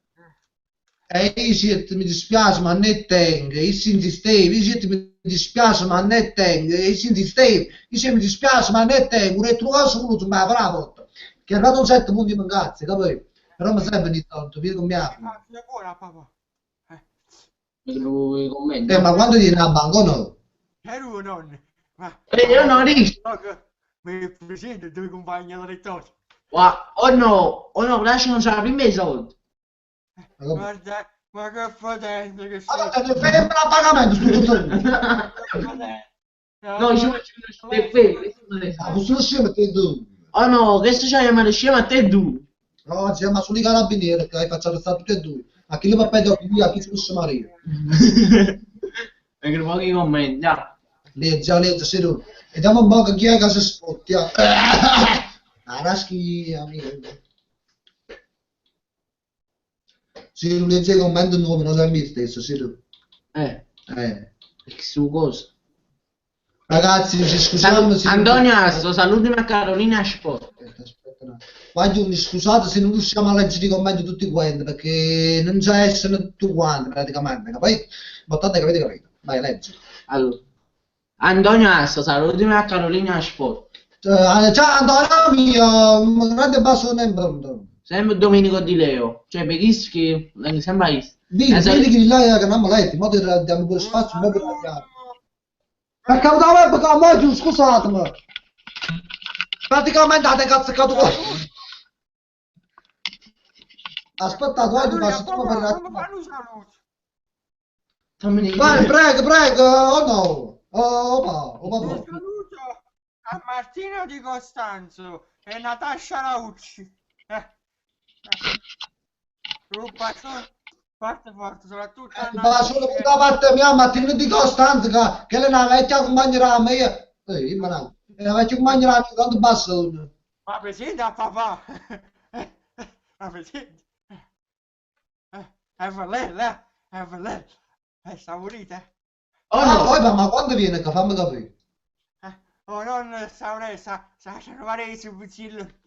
E io mi dispiace, ma ne tengo. Io si insistevo, io mi dispiace, ma ne tengo. Io si insistevo, io mi dispiace, ma ne tengo. Un retrovaso voluto, ma avrà volta. Che è arrivato un 7 punti di mancanza, capito? Però mi serve ogni tanto, vieni con mia figlia. Buona, papà. Ma quando vieni a banco no? Ero nonno. Io non riesco. Mi presento, due compagni alla rettoria. Oh no, lasciano già la prima soldi. Guarda, ma che potente che sei. Allora, te fai un pagamento su tutto. No, ci faccio le fede. Posso scemo te tu? Oh no, che se c'hai a scema a te tu? No, si chiama solo i carabinieri che hai facciato stare tutti e due. A chi li va a pedire via, a chi si può Maria. Perché pochi commenti, dai. Legge, sì, tu. Vediamo un po' che chi è che si spottia. Raschi, amico. Sì, non legge i commenti nuovi, non è me stesso, sì, tu. Su cosa? Ragazzi, ci scusiamo. Antonio Asso, salutami a Carolina Sport. Guardi, scusate se non riusciamo a leggere i commenti tutti quanti, perché non c'è essere tutti quanti praticamente. Poi, l'importante è che avete capito. Vai, leggi. Allora, Antonio Asso, salutami a Carolina Sport. Ciao Antonio mio, un grande bacio in pronto. Sempre Domenico Di Leo, cioè Beghischi, sembra visto. Vedi che là che non mi letti, ma diamo quello spazio, ma per la perché da web che a me, scusatemi. Praticamente avete cazzato qua. Aspetta, tu hai tu passi tu per la... Vai, prego, oh no. Oh papà. Saluto a Martino Di Costanzo e Natascia Laucci. Un bacione forte, soprattutto a Solo da parte mia, Martino Di Costanzo, che è una vecchia compagna mia. Ma è una vecchia compagna mia, quanto basta? Ma presente a papà? Ma presente? È Vallella, è Vallella. È saporita? Oh no, ma quando viene che fammi capire? Oh non saprei, sa trovare sul fucile.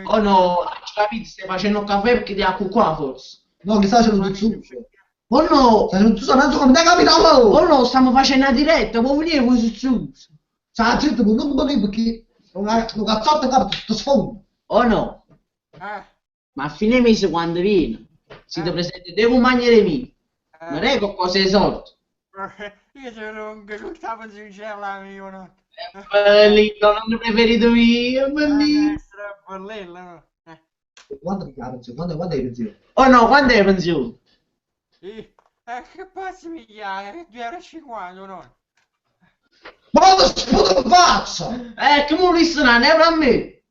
Oh no, capito, stai facendo un caffè perché ti ha qua forse. No, che stai facendo tu zucchero. Oh no, tu stai facendo come te capitano? Oh no, stiamo facendo una diretta, può venire voi su zucchero. Sai, gente, non volevo perché un cazzotto capo tutto sfondo. Oh no. Ma a fine mese quando viene, si ti presenta due compagni di me. Non è con cose esorti. Io sono che non stavo sincera mio, no? Bellino, non ho preferito io, bellino. Bellino, no? Quando è la pensione? Quando è la pensione? Oh no, quando è la pensione? Che pazzi mi chiama? 2,50 €, no? Ma lo sputo faccia! Che mo listano, ne a me!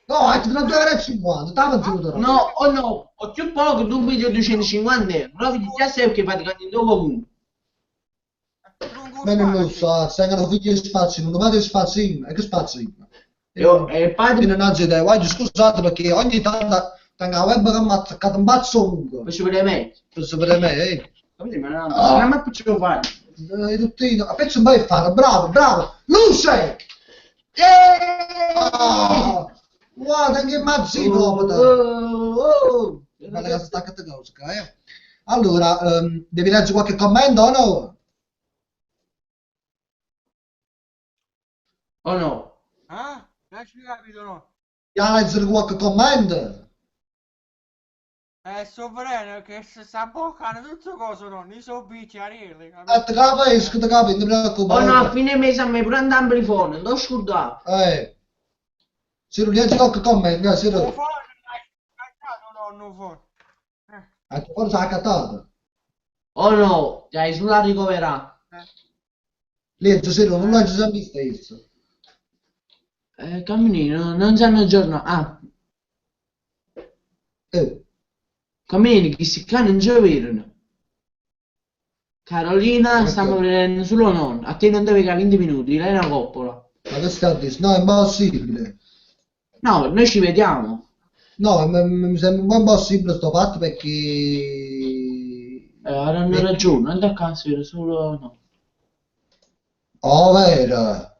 No, è 2,50 €, t'ha pensione? No, oh no, ho più poco, tu video 250 €, però vedi già sei che praticamente in dopo uno. Ma non lo so, stanno figli spazi, non domani spazino, e che spazino? E padre... Non ho idea, guarda, scusate perché ogni tanto tengo la web che mi ha attaccato un bazzo lungo. Per sapere me. Per sapere me, Capite, ma non mi piace fare. Tuttino, a pezzo un bel fare, bravo, bravo, Luce! Guarda che mazzino! Guarda che stacca te cosa, Allora, devi leggere qualche commento o no? O no? Ah? Non ci capito, no? Devi leggere qualche commento? Sovrano che si sta boccando tutte cose, no? Ne so bicchiarelli, Te capisco, non ti O preoccupare. no, a fine mese a me pure un amplifone, non ti scordare. Se non leggi qualche commento, se Non non... fa, non fa. Tu forse hai accattato. O no, dai, sulla ricoverà. Leggi, se non leggi sempre stesso. Camminino, non sanno giorno. Ah, Camminino, che si cane non ci vedono. Carolina, stiamo vedendo solo non. A te non deve che 20 minuti, lei è una coppola. Ma che stai a dire? No, è impossibile. No, noi ci vediamo. No, mi sembra un po' impossibile sto fatto perché... Hanno ragione, non da caso era solo no. Oh, vero.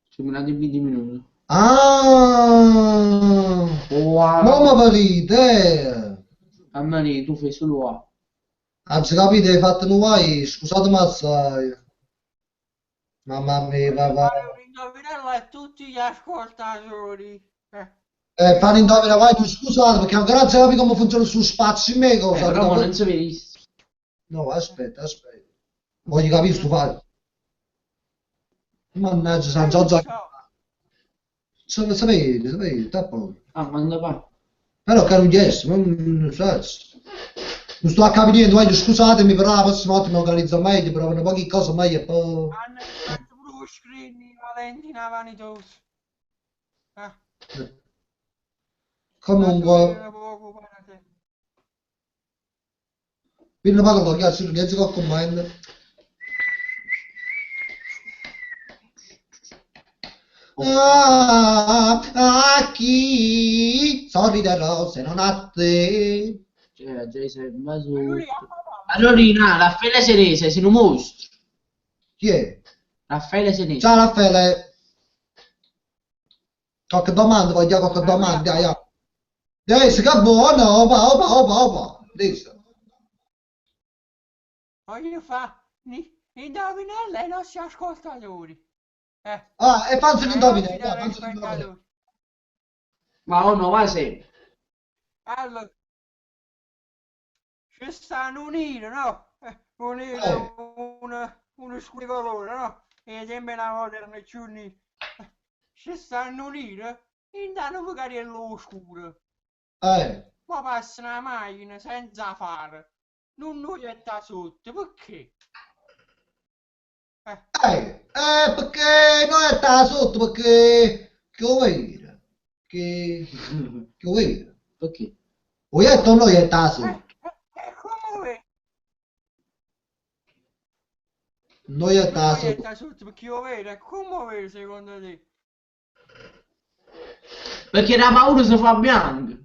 Ci sono 20 minuti. Ah! Wow. Mamma parite! Mamma mia, tu fai solo A. Anzi, capite, hai fatto nuoi, scusatemi assai. Mamma mia, papà. Fare un indovinello a tutti gli ascoltatori. Fanno indovina, vai, tu scusate, perché ancora non si capisce come funziona su spazio me, cosa. Però non si vede. No, aspetta. Voglio capire, tu fai. Mannaggia, San Giorgio. Sapete, sta poco. Ah, quando va? Però che non chiesto, non so. Non sto a capire niente, voglio scusatemi, però la prossima volta mi organizzo meglio, però una poche cose meglio e poi... Hanno fatto pure screen Valentina Vanitosa. Comunque, quindi pago con ghiaccio, non ghiaccio con comando. A chi sorriderò se non a te? Cioè, già sei invaso. Allora, Raffaele Senese, sei un mostro. Chi è? Raffaele Senese. Ciao Raffaele. Qualche domanda, voglio qualche domanda, si che buono, opa. Dice. Voglio fare indovinello ai nostri ascoltatori. E fanno l'indovinello, telespettatori. Ma oh no, va sempre. Allora, ci stanno unire, no? Unire uno scricolore, no? E sembra una moderna ci unire. Ci stanno unire, intanto magari è l'oscuro. Ma passa una macchina senza fare. Non lo getta sotto, perché? Perché non è da sotto, perché... Che vuoi dire? Che vuoi dire? Perché? O io non lo è da sotto. Come? Noi è da Non sotto. getta sotto, perché io vedo, come vedi secondo te? Perché la paura si fa bianca.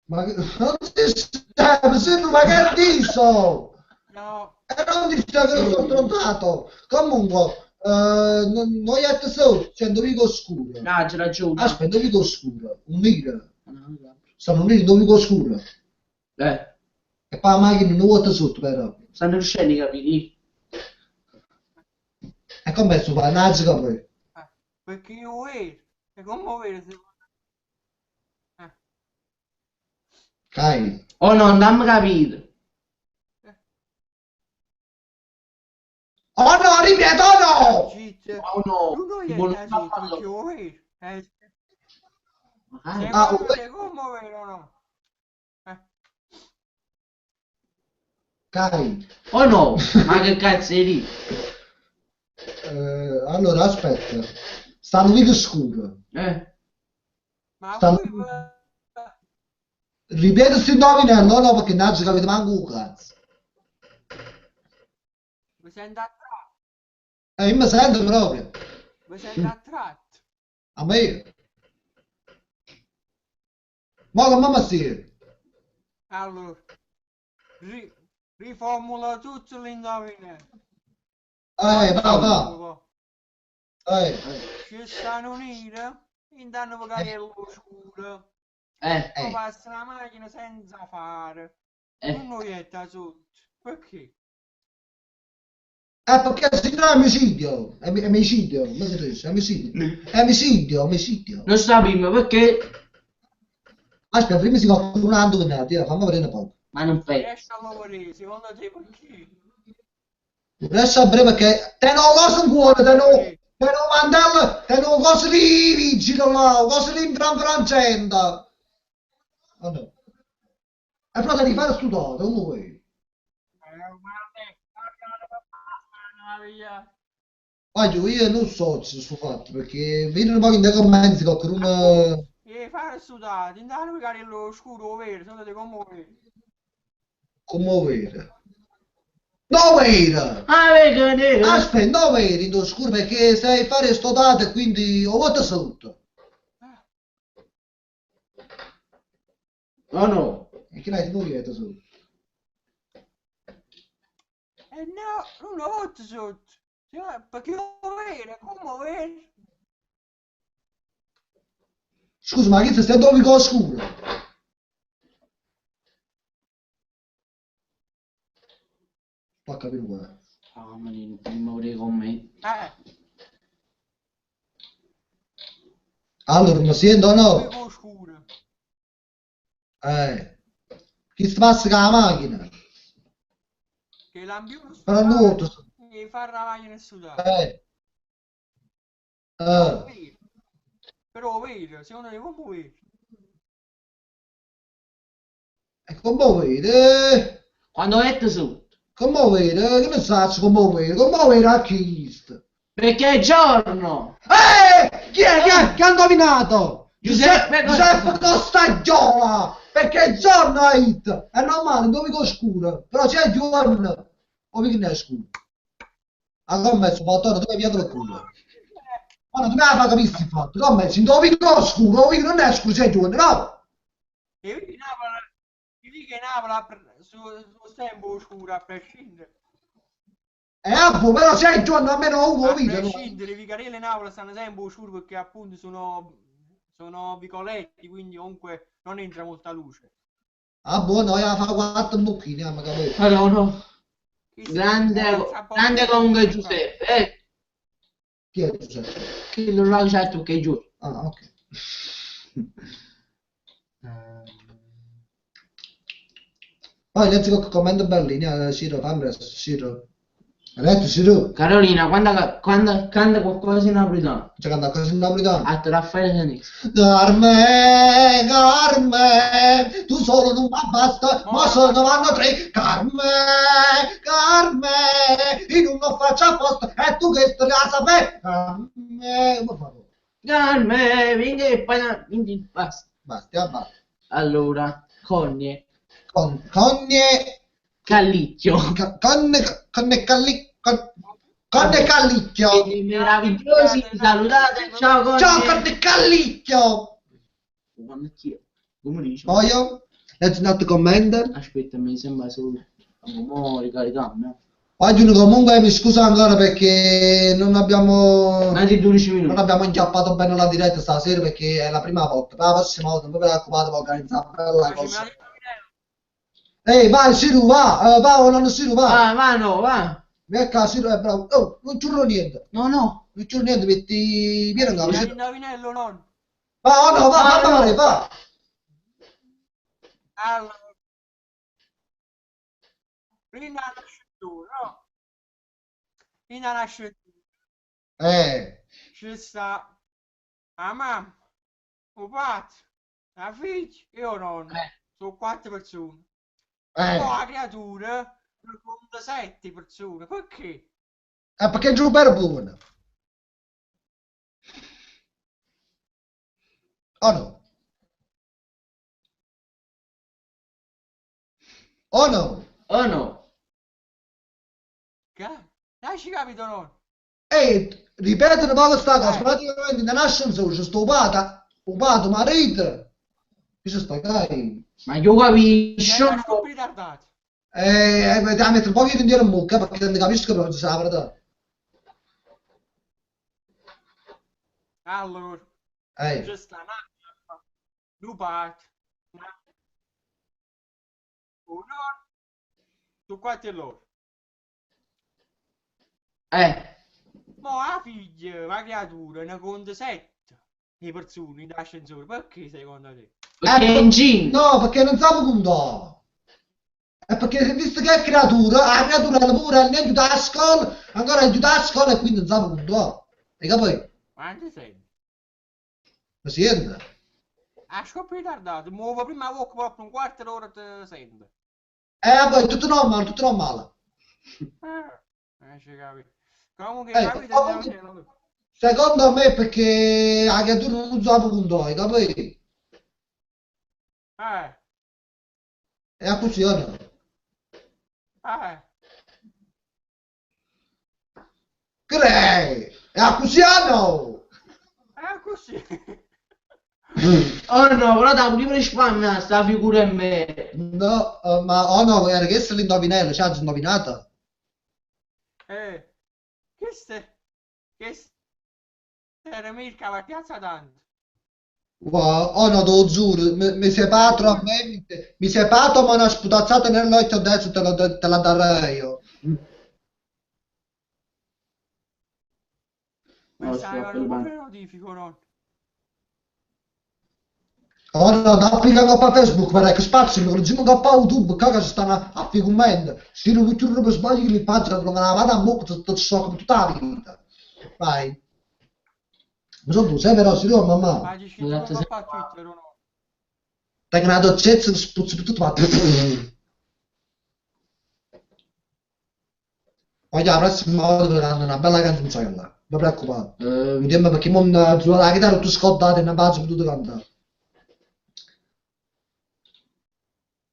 Ma non si sta, ma che dico? No. E non ti sta che lo sono stroncato. Comunque, noi è da sotto, c'è un vico scuro. No, c'è ragione. Aspetta, un vico scuro, un nero. Sono un nero, un vico scuro. E poi la macchina non vuota sotto, però. Stanno riuscendo i capiti. E come si fa? Nazzica poi. Perché io vedo. E come vedo secondo te? Cai. Oh no, non abbiamo capito. Oh no, ripeto, no! Oh no. Tu non gli hai detto perché io vedo. Secondo te come vedo, no? Cai. Oh no, ma che cazzo è lì? Allora, aspetta. Stanno vivo scuro. Ma Stanno... voi... Ripeto sti indovinello, no, perché non ci capite manco un cazzo. Mi sento attratto. Io mi sento proprio. Mi sento attratto. A me? Ma che mamma stia? Allora, riformula tutto l'indovinello. Va. Ci stanno unire, intanto magari è oscuro. Eh. Passa la macchina senza fare. Non noietta sotto. Perché? Perché se no è omicidio. È omicidio. Ma che dici? È omicidio. È omicidio, omicidio. Non sappiamo perché. Aspetta, prima si va con un altro che ne fammi vedere un po'. Ma non fai. Riesci a lavorare, secondo te perché? Riesci a breve perché te non cosa in cuore, te non mandello, te non cosa lì vigile là, cosa lì in francenda. Oh no. E però devi fare studiato, come vuoi? Voglio, io non so se sto fatto, perché vedo un po' in dei commenti che qualcuno... Fare studiato, intanto magari lo scuro vero, secondo te come vuoi? Come vuoi? No, vero! Ah, vedi? Aspetta, no, vero, in scuro, perché sai fare sto dato e quindi ho voto saluto. Oh no. E che l'hai di morire sotto? No, non ho voto sotto. Perché lo vero, come vero? Scusa, ma che stai dove con scuro? Sto capendo qua. Ah, ma non morire con me. Allora, mi sento o no? Con scuro. Chi sta passa con la macchina? Che l'ambiente Però non e fare la macchina studiare. Però vero, secondo te come vuoi? E come vuoi? Quando è su? Come vuoi? Che ne sai come vuoi? Come vuoi a chi sta? Perché è giorno. Chi è che ha indovinato? Giuseppe Costagliola! Perché è giorno hit! È normale, dove è scuro? Però c'è giorno! O che ne è scuro? Allora ho messo bottone, dove via del culo? Ma non mi ha fatto capire il fatto, l'ho messo in dove è scuro, dove non è scuro, c'è giorno, no? E vedi che Napoli su tempo scuro a prescindere. Però c'è giorno almeno uno A video. prescindere, i Vicarelli e Napoli stanno sempre scuro perché appunto sono vicoletti, quindi comunque non entra molta luce. Ah, buono, io fa 4 bocchini, magari. Allora, no. Grande comunque Giuseppe, Chi è Giuseppe? Che non l'ha usato che giuro. Ah, ok. Poi leggi qualche commento bellino, Ciro, fammi adesso, Ciro. Hai letto, Ciro? Carolina, quando canta qualcosa in napoletano. C'è canta cosa in napoletano? A Raffaele Sanix. Carme, Carme, tu solo non mi basta, ma sono vanno tre. Carme, Carme, io non lo faccio apposta, e tu che stai a sapere. Carme, come fa? Carme, quindi basta. Basta. Allora, Cogne. Cogne. Callicchio. Conne Callicchio. Siete meravigliosi, salutate, ciao Cogne. Ciao Conne Callicchio. Come dici? Poi io? Leggi un altro commento? Aspetta, mi sembra solo. Mo ricaricarmi. Oggi comunque mi scuso ancora perché non abbiamo 12 minuti. non abbiamo inchiappato bene la diretta stasera perché è la prima volta. Per la prossima volta non vi preoccupate, per organizzare bella cosa. Ehi, vai Siru, va, va, non Siru, va. Va, no, va. Vieni qua, Siru, è bravo. Oh, non c'è niente. No. Non c'è niente, metti... Vieni qua, Siru. Indovinello non. Va, no, va. Allora. Prima nasce tu, no? Prima nasce tu. Ci sta la mamma, il padre, la figlia e il nonno. Sono 4 persone. Poi la creatura conta 7 persone. Perché? Perché è giù per buono. Oh no. Oh no. Oh no. Che? Non ci capito no? Ripeto un po' questa cosa, praticamente non nasce c'è sto pato, marito. Che ci sta, dai? Ma io capisco. È scoprì ritardato. Devo mettere un po' di indietro in bocca perché non capisco proprio se la verità. Allora, c'è sta una, due parti, un'ora, su quanti loro. Ma la figlia, la creatura, ne conta 7 le persone in ascensore, perché secondo te? Perché è in giro. No, perché non sa contare. È perché visto che è creatura, la creatura è pure niente da scuola, ancora è da scuola e quindi non sa contare. Hai capito? Ma non ti senti? Lo sente? A scoppio ritardato, muovo prima la bocca proprio un quarto d'ora ti sento. Poi tutto normale, tutto normale. Ci capi. Comunque, Comunque, capite? secondo me è perché la creatura non sa contare, hai capito? È così, o no? Che è così o no? È così. Oh no, però da prima risparmia sta figura in me. No, ma oh no, era che l'indovinello, ci ha indovinato? Che era Mirka la piazza tanto. Wow, oh no, te lo giuro, mi sei patro a me, mi sei patro ma una sputazzata nell'occhio adesso te la darei io. Ma stai arrivando pure notifico, no? Oh no, da applicare per Facebook, perché spazio, mi leggiamo da pa YouTube, che ci stanno a figuramente. Se non mi per sbaglio, li faccio, non me la vado a mucco, tutto ciò tutta la vita. Vai. Ma sono tu, sei vero, si mamma? Ma ci scritto un po' a Twitter, no? Perché una dolcezza, spuzzi tutto, ma... Poi la prossima volta dovranno una bella canzone, non mi preoccupare. Vediamo perché non suona la chitarra tutto scottato e una base per tutto cantare.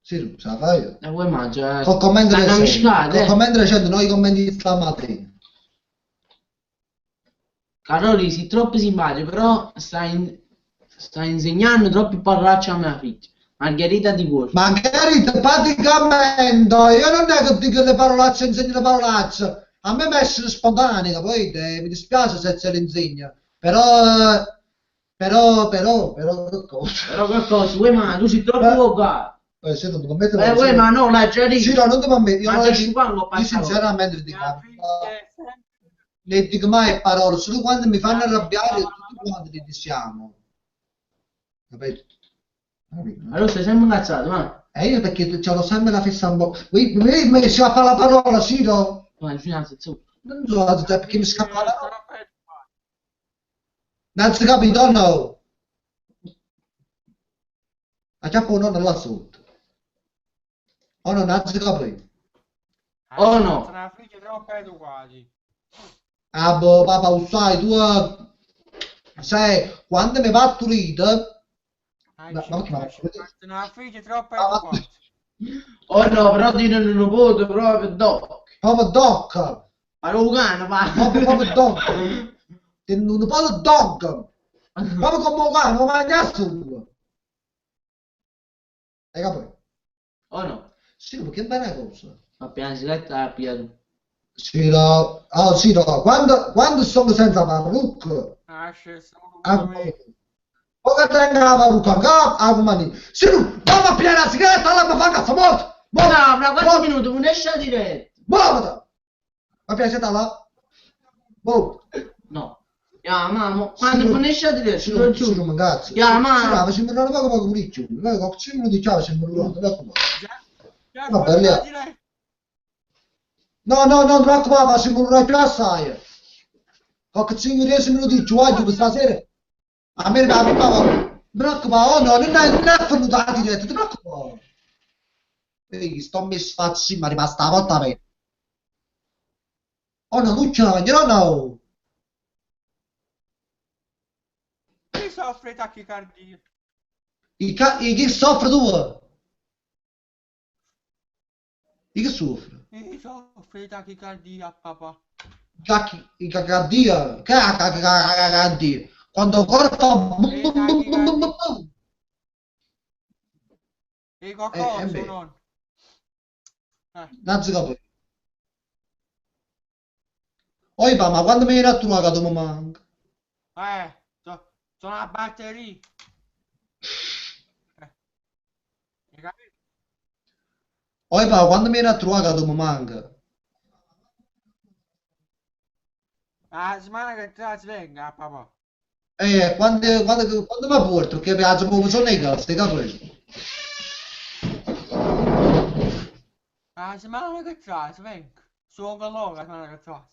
Sì, ce la fai? E vuoi mangiare? Con commenti recenti, con commenti recenti, noi i commenti di stamattina. Caroli, sei troppo simpatico, però stai insegnando troppi parolacce a mia figlia. Margherita di cuore. Margherita, praticamente, io non è che dico le parolacce, insegno le parolacce. A me essere spontanea, poi mi dispiace se le insegna. Però, che cosa? Però che cosa? Vuoi ma tu sei troppo vocale. Se non mi mettere Vuoi ma no, la già sì, no, non ti permetto, io sinceramente ti dico, ne dico mai parole, solo quando mi fanno arrabbiare tutti quanti li diciamo. Capito? Allora stai sempre incazzato, ma? Io perché c'ho sempre la fissa un po'. Mi si va a fare la parola, sì, no? Non so, perché mi scappa la parola. Non si capito, no? La ciappa non là sotto. Oh no, non si capito. Oh no. Una figlia troppo educati. Ah, boh, papà, lo sai, tu sai, quando mi partorito, una figlia troppo educati. Oh no, però ti non lo posso proprio doc. Proprio doc. Allora, va. Proprio doc. Non posso doc. Proprio come un cane, non mangia su. Hai capito? Oh no. Sì, perché bella cosa. Appena si letta, piato. Sì, no. Oh, sì, no. Quando sono senza parrucca. O che tenga la parrucca, a mani. Sì, no. Mamma appena la sigaretta, la mi fa cazzo morto. No, fra 4 minuti, non esce a diretto. Muovete. Ma piacete là? Boh. No. Ya, mamma, quando non esce a diretto, Sì, non ci sono cazzo. Ya, mamma. Sì, ma non poco curicchio. Noi con 5 minuti ciao, siamo arrivati. No, per lì. No, non ti preoccupare, siamo arrivati più assai. Con 5-10 minuti ci voglio questa sera. A me mi preoccupare, oh no, non è venuta la diretta, ti preoccupare. Ehi, sto messo faccio, ma è rimasta la volta a me. Oh no, non ce la voglio, no. Chi soffre di tachicardia? Chi soffre tu? Chi soffre? Chi soffre di tachicardia, papà? Cacardia? Che è cacardia? Quando il cuore fa... E qualcosa, non? Non si capisce. Oi, ma quando mi viene a trovare che tu mi manca? Sono a batteria. Hai capito? Poi pa, quando mi viene a trovare che mi manca? La settimana che tra venga, papà. Quando mi porto? Che piace proprio sono i cazzo, stai capendo? La settimana che tra venga. Sono con loro la settimana che tra.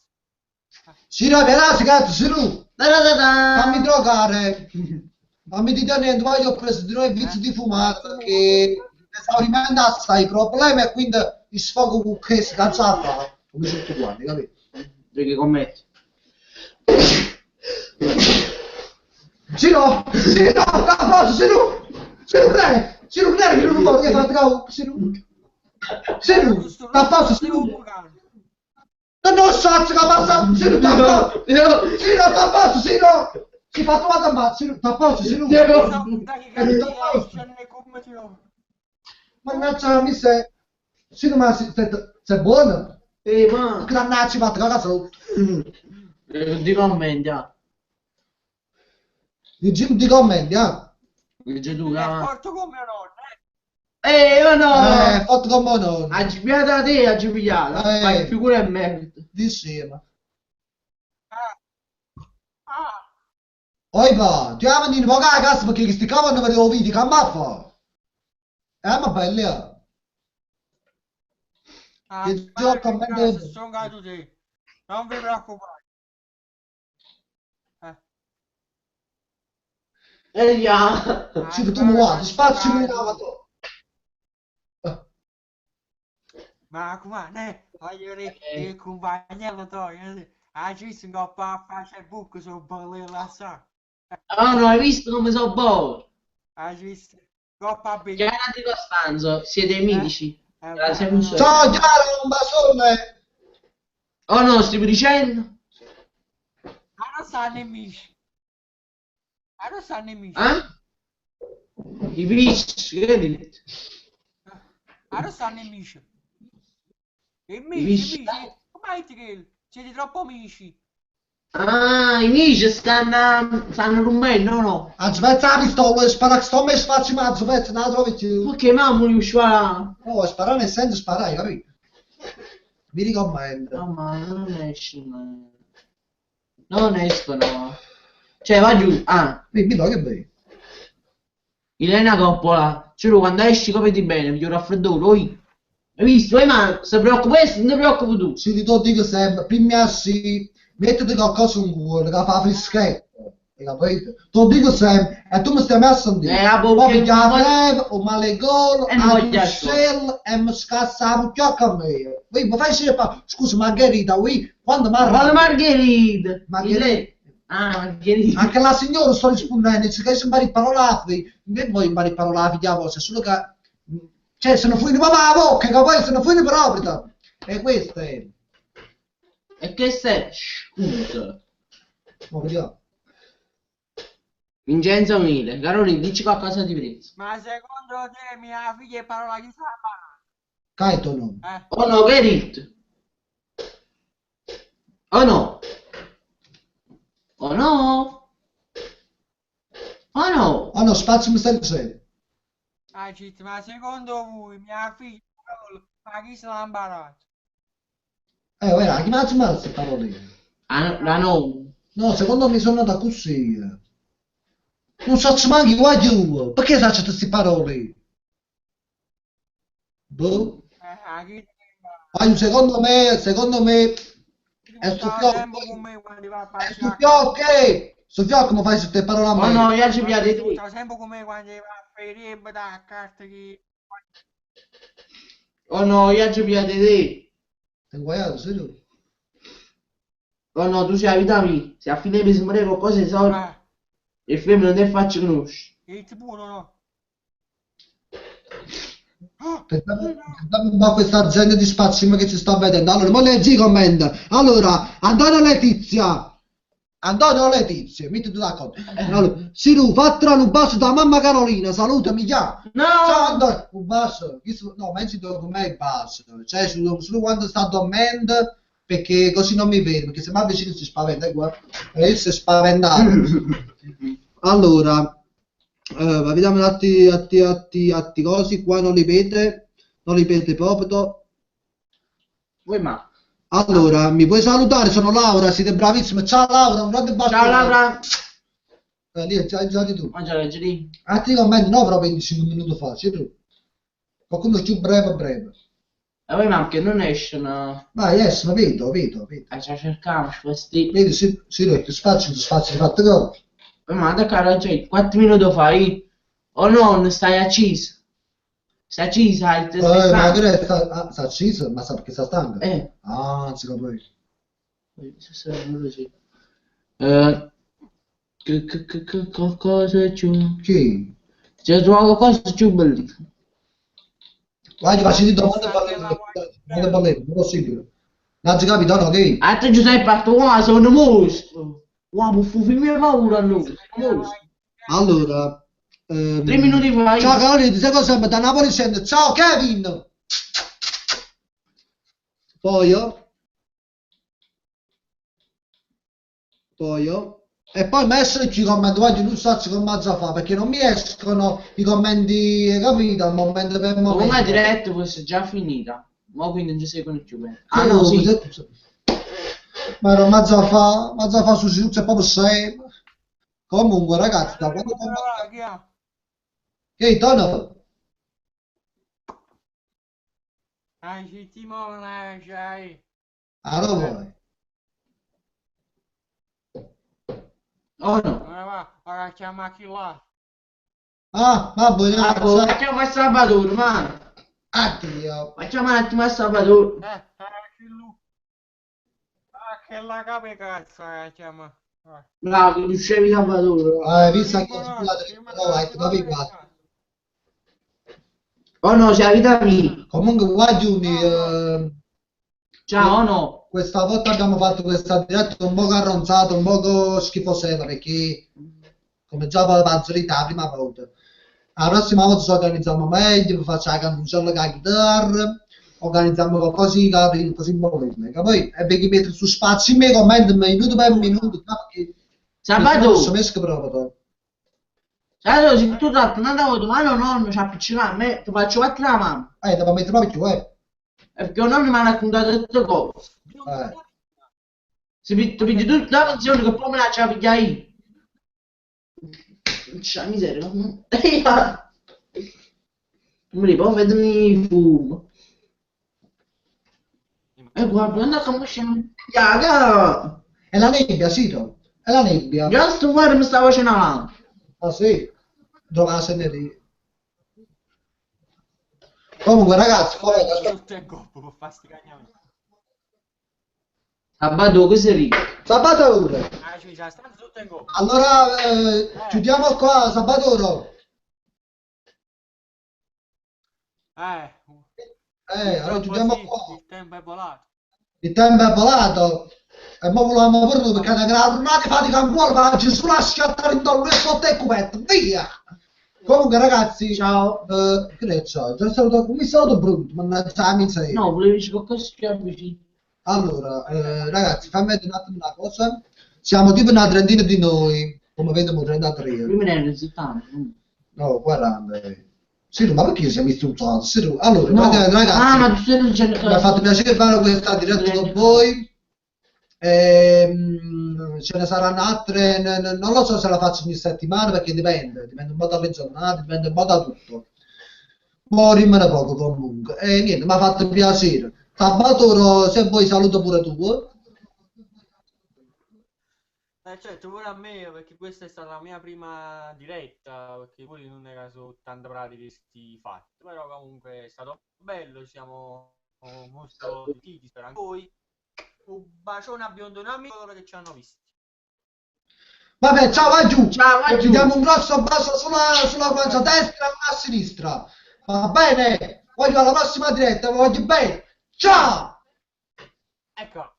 Siro, grazie cazzo, Siro! Fammi Da. drogare! Fammi di niente, poi ho preso di noi vizi di fumare perché l'esaurimento assai problemi e quindi mi sfogo con questo cazzata. Come tutti quanti, capito? Perché commetti? Siro! Siro! Cazzo, Siro! Siro, prego! Siro, prego, che non voglio che fa trao! Siro! Siro! Tappato, Siro! Non so che passa! Siro, tappato! Siro, tappato, Siro! Si fa trovare ma Siro, tappato, Siro! Mannaggia la miseria! Siro, ma sei buono? Ma. Grannacci, ma te la sotto! Di commenti, ah. Di commenti, ah! Dice tu, È ah. forte come nonno, Oh no! Fatto come no! Ha pigliato a te, ha pigliato. Fai figura e merda. Insieme. Ah, Oi va, ti amo di nuovo a casa perché questi cavoli non vedevo video, che ma fa? Ma belli, Che gioco a me dentro. sono caduto te. Non vi preoccupate. Ya. Sì, tu mi guardi, spazio mi dava tu. Ma come, voglio dire, il compagnello tuo, ha visto che fa Facebook su Balilla sa. Oh no, hai visto come sono buono? Ha visto? Coppa B. Chiara di Costanzo, siete mitici. Grazie no. Ciao Chiara, un basone! Oh no, stiamo dicendo? Ma non sta nemici. Ma non sta nemici. I vici, che hai detto? Ma non sta nemici. I I mici, vici? come hai detto? Siete troppo amici. Ah, i vici stanno rumendo, no? Aspetta la pistola, spara che sto messo faccio mazzo, aspetta, non la trovi più. Perché mamma li usciva? Oh, sparare nel senso sparare, capito? Mi ricommendo. No, ma non escono. Non escono. Cioè, va giù. Ah, Mi do che bei. Elena Coppola. Cioè, quando esci, capiti bene, mi raffreddore, oi. Hai visto? Ma se preoccupa questo, non ti preoccupi tu. Sì, ti dico sempre, prima sì, mettiti qualcosa in cuore, che fa freschetto. Hai capito? Te lo dico sempre, e tu mi stai messo in dire. Poi mi chiama o male gol, a Bruxelles e mi scassa la mucchiocca a me. Poi mi fai sempre, scusa Margherita, quando mi Quale Margherita? Margherita. Ah, Margherita. Anche la signora sto rispondendo, dice che impari parolati, non vuoi imparare parolati di voce, solo che, cioè, se non fui papà la bocca, che poi se non fui proprio, e questo è. E che sei? Scusa. Ma vediamo. Vincenzo Mille, Carolina, dici qualcosa di prezzo. Ma secondo te mia figlia è parola chi sa Caito no. Oh no, che hai detto? Oh no. Oh no. Oh no. Ah no, spazio mi stai dicendo. Ah, Cit, ma secondo voi mia figlia ma chi se l'ha imparato? Guarda, che mazzo queste parole? Ah, la no. No, secondo me sono da così. Non so se manchi qua giù, perché sai queste parole? Boh. Chi Secondo me, è sto tempo con me quando va a è passare. sto fiocco, sto fiocco mi fai queste parole a me. Oh no, io ci piace te. Sta sempre con me quando va a fare da carta che... Oh no, io ci piace te. Sei guaiato, serio? Oh no, tu sei la vita mia. Se a fine mese muore qualcosa di soldi, il film non ti faccio conoscere. E ti pure no? Dammi un po' questa azienda di spazio che ci sta vedendo. Allora, mo leggi i commenti. Allora, Antonio Letizia, mettiti d'accordo. Allora, Siru, fatelo un bacio da mamma Carolina, salutami già. No! Ciao Antonio, un bacio. No, ma con me il bacio. Cioè, solo quando sta dormendo, perché così non mi vedo, perché se mi avvicino si spaventa, guarda. E io si è spaventato. Allora, vediamo atti cosi, qua non li vede proprio. Vuoi ma? Allora, mi puoi salutare? Sono Laura, siete bravissimi. Ciao Laura, un grande bacio. Ciao Laura. Lì, già di tu. Mangia leggeri. Altri commenti no, però 25 minuti fa, c'è tu. Qualcuno più breve. E poi ma che non escono. Vai, ma vedo. Ci cerchiamo, questi. Vedi, sì, ti spazio di fatto go. Ma da cara, cioè, 4 minuti fai. O non, stai acceso. Stai acceso, hai il Ma che sta acceso? Ma sa perché sta stanca? Ah, secondo me. Cosa c'è? Chi? C'è qualcosa più bellissimo. Vai, ti faccio di domande non è possibile. Non ci capito, che? A te Giuseppe, a tu sono un mostro. Uomo, fu mia paura a noi. Allora, 3 minuti fa. Ciao Carolina, sai cosa? Da Napoli scende. Ciao Kevin! Poi e poi messo i commenti oggi non so come mazza fa perché non mi escono i commenti, capito? Momento per momento. Come diretto fosse già finita, ma quindi non ci seguono più bene. Ah no, sì. Ma non mazza fa su c'è proprio sempre. Comunque ragazzi, da quando che tono? Allora Oh no. Ora chiama chi là. Vabbè, chiama Salvatore, ma. addio. Facciamo un attimo a Salvatore. Che la cape cazzo chiama. Bravo, riuscivi Salvatore. Visto che ho sbagliato, vai. Oh no, c'è la vita mia. Comunque qua Giuni, ciao no. Questa volta abbiamo fatto questa diretta un po' carronzata, un po' schifosetta perché come già penso la prima volta. La prossima volta ci organizziamo meglio, facciamo la canzone con la chitarra, organizziamo qualcosa così volendo. Poi e perché mettere su spazio in me commenti minuto per minuto, perché Sabato. non mesco proprio. Sai, se tu tratti una volta, ma non ci appiccica a me, ti faccio quattro la mano. Devo mettere proprio più, Perché non mi hanno raccontato tutte cose. Se ti pigli tutta la canzone che poi me la c'è la piglia io. C'è miseria. Non mi ricordo, vedimi fumo. E guarda, non come scemo. Yaga! È la nebbia, Sito. È la nebbia. Già sto fuori mi sta facendo avanti. Ah sì? Dove la segneria? Comunque ragazzi, poi tutto in coppa per fare sti cagnoni. Sabato così ricco. Sabato pure. Ci stanno tutto in coppa. Allora chiudiamo qua, Sabatoro. Allora chiudiamo qua. Il tempo è volato. Il tempo è volato. E mo volevamo pure noi perché la giornata fate campuolo ma ci sulla schiattare intorno e sotto e cubetto. Via! Comunque ragazzi, ciao. Che ne so, mi saluto brutto, mannaggia la miseria. No, volevi dire qualcosa più vicino. Allora, ragazzi, fammi vedere un attimo una cosa. Siamo tipo una trentina di noi, come vediamo 33. Prima ne erano 70. No, 40. Sì, ma perché siamo istruttati? Sì, allora, no. ragazzi, ma tu non c'è mi ha fatto piacere fare questa diretta con voi. Ce ne saranno altre, non lo so se la faccio ogni settimana perché dipende un po' dalle giornate, dipende un po' da tutto. Ma rimane poco comunque. E niente, mi ha fatto piacere. Sabatoro, se vuoi saluto pure tu. Certo, pure a me, perché questa è stata la mia prima diretta, perché poi non era su tanto pratico questi fatti, però comunque è stato bello, siamo molto divertiti, spero anche voi. Un bacione a biondo amico che ci hanno visti. Vabbè, ciao, vai giù. Ciao, vai giù. Ci diamo un grosso bacio sulla guancia destra e una a sinistra. Va bene? Voglio alla prossima diretta, voglio bene. Ciao! Ecco.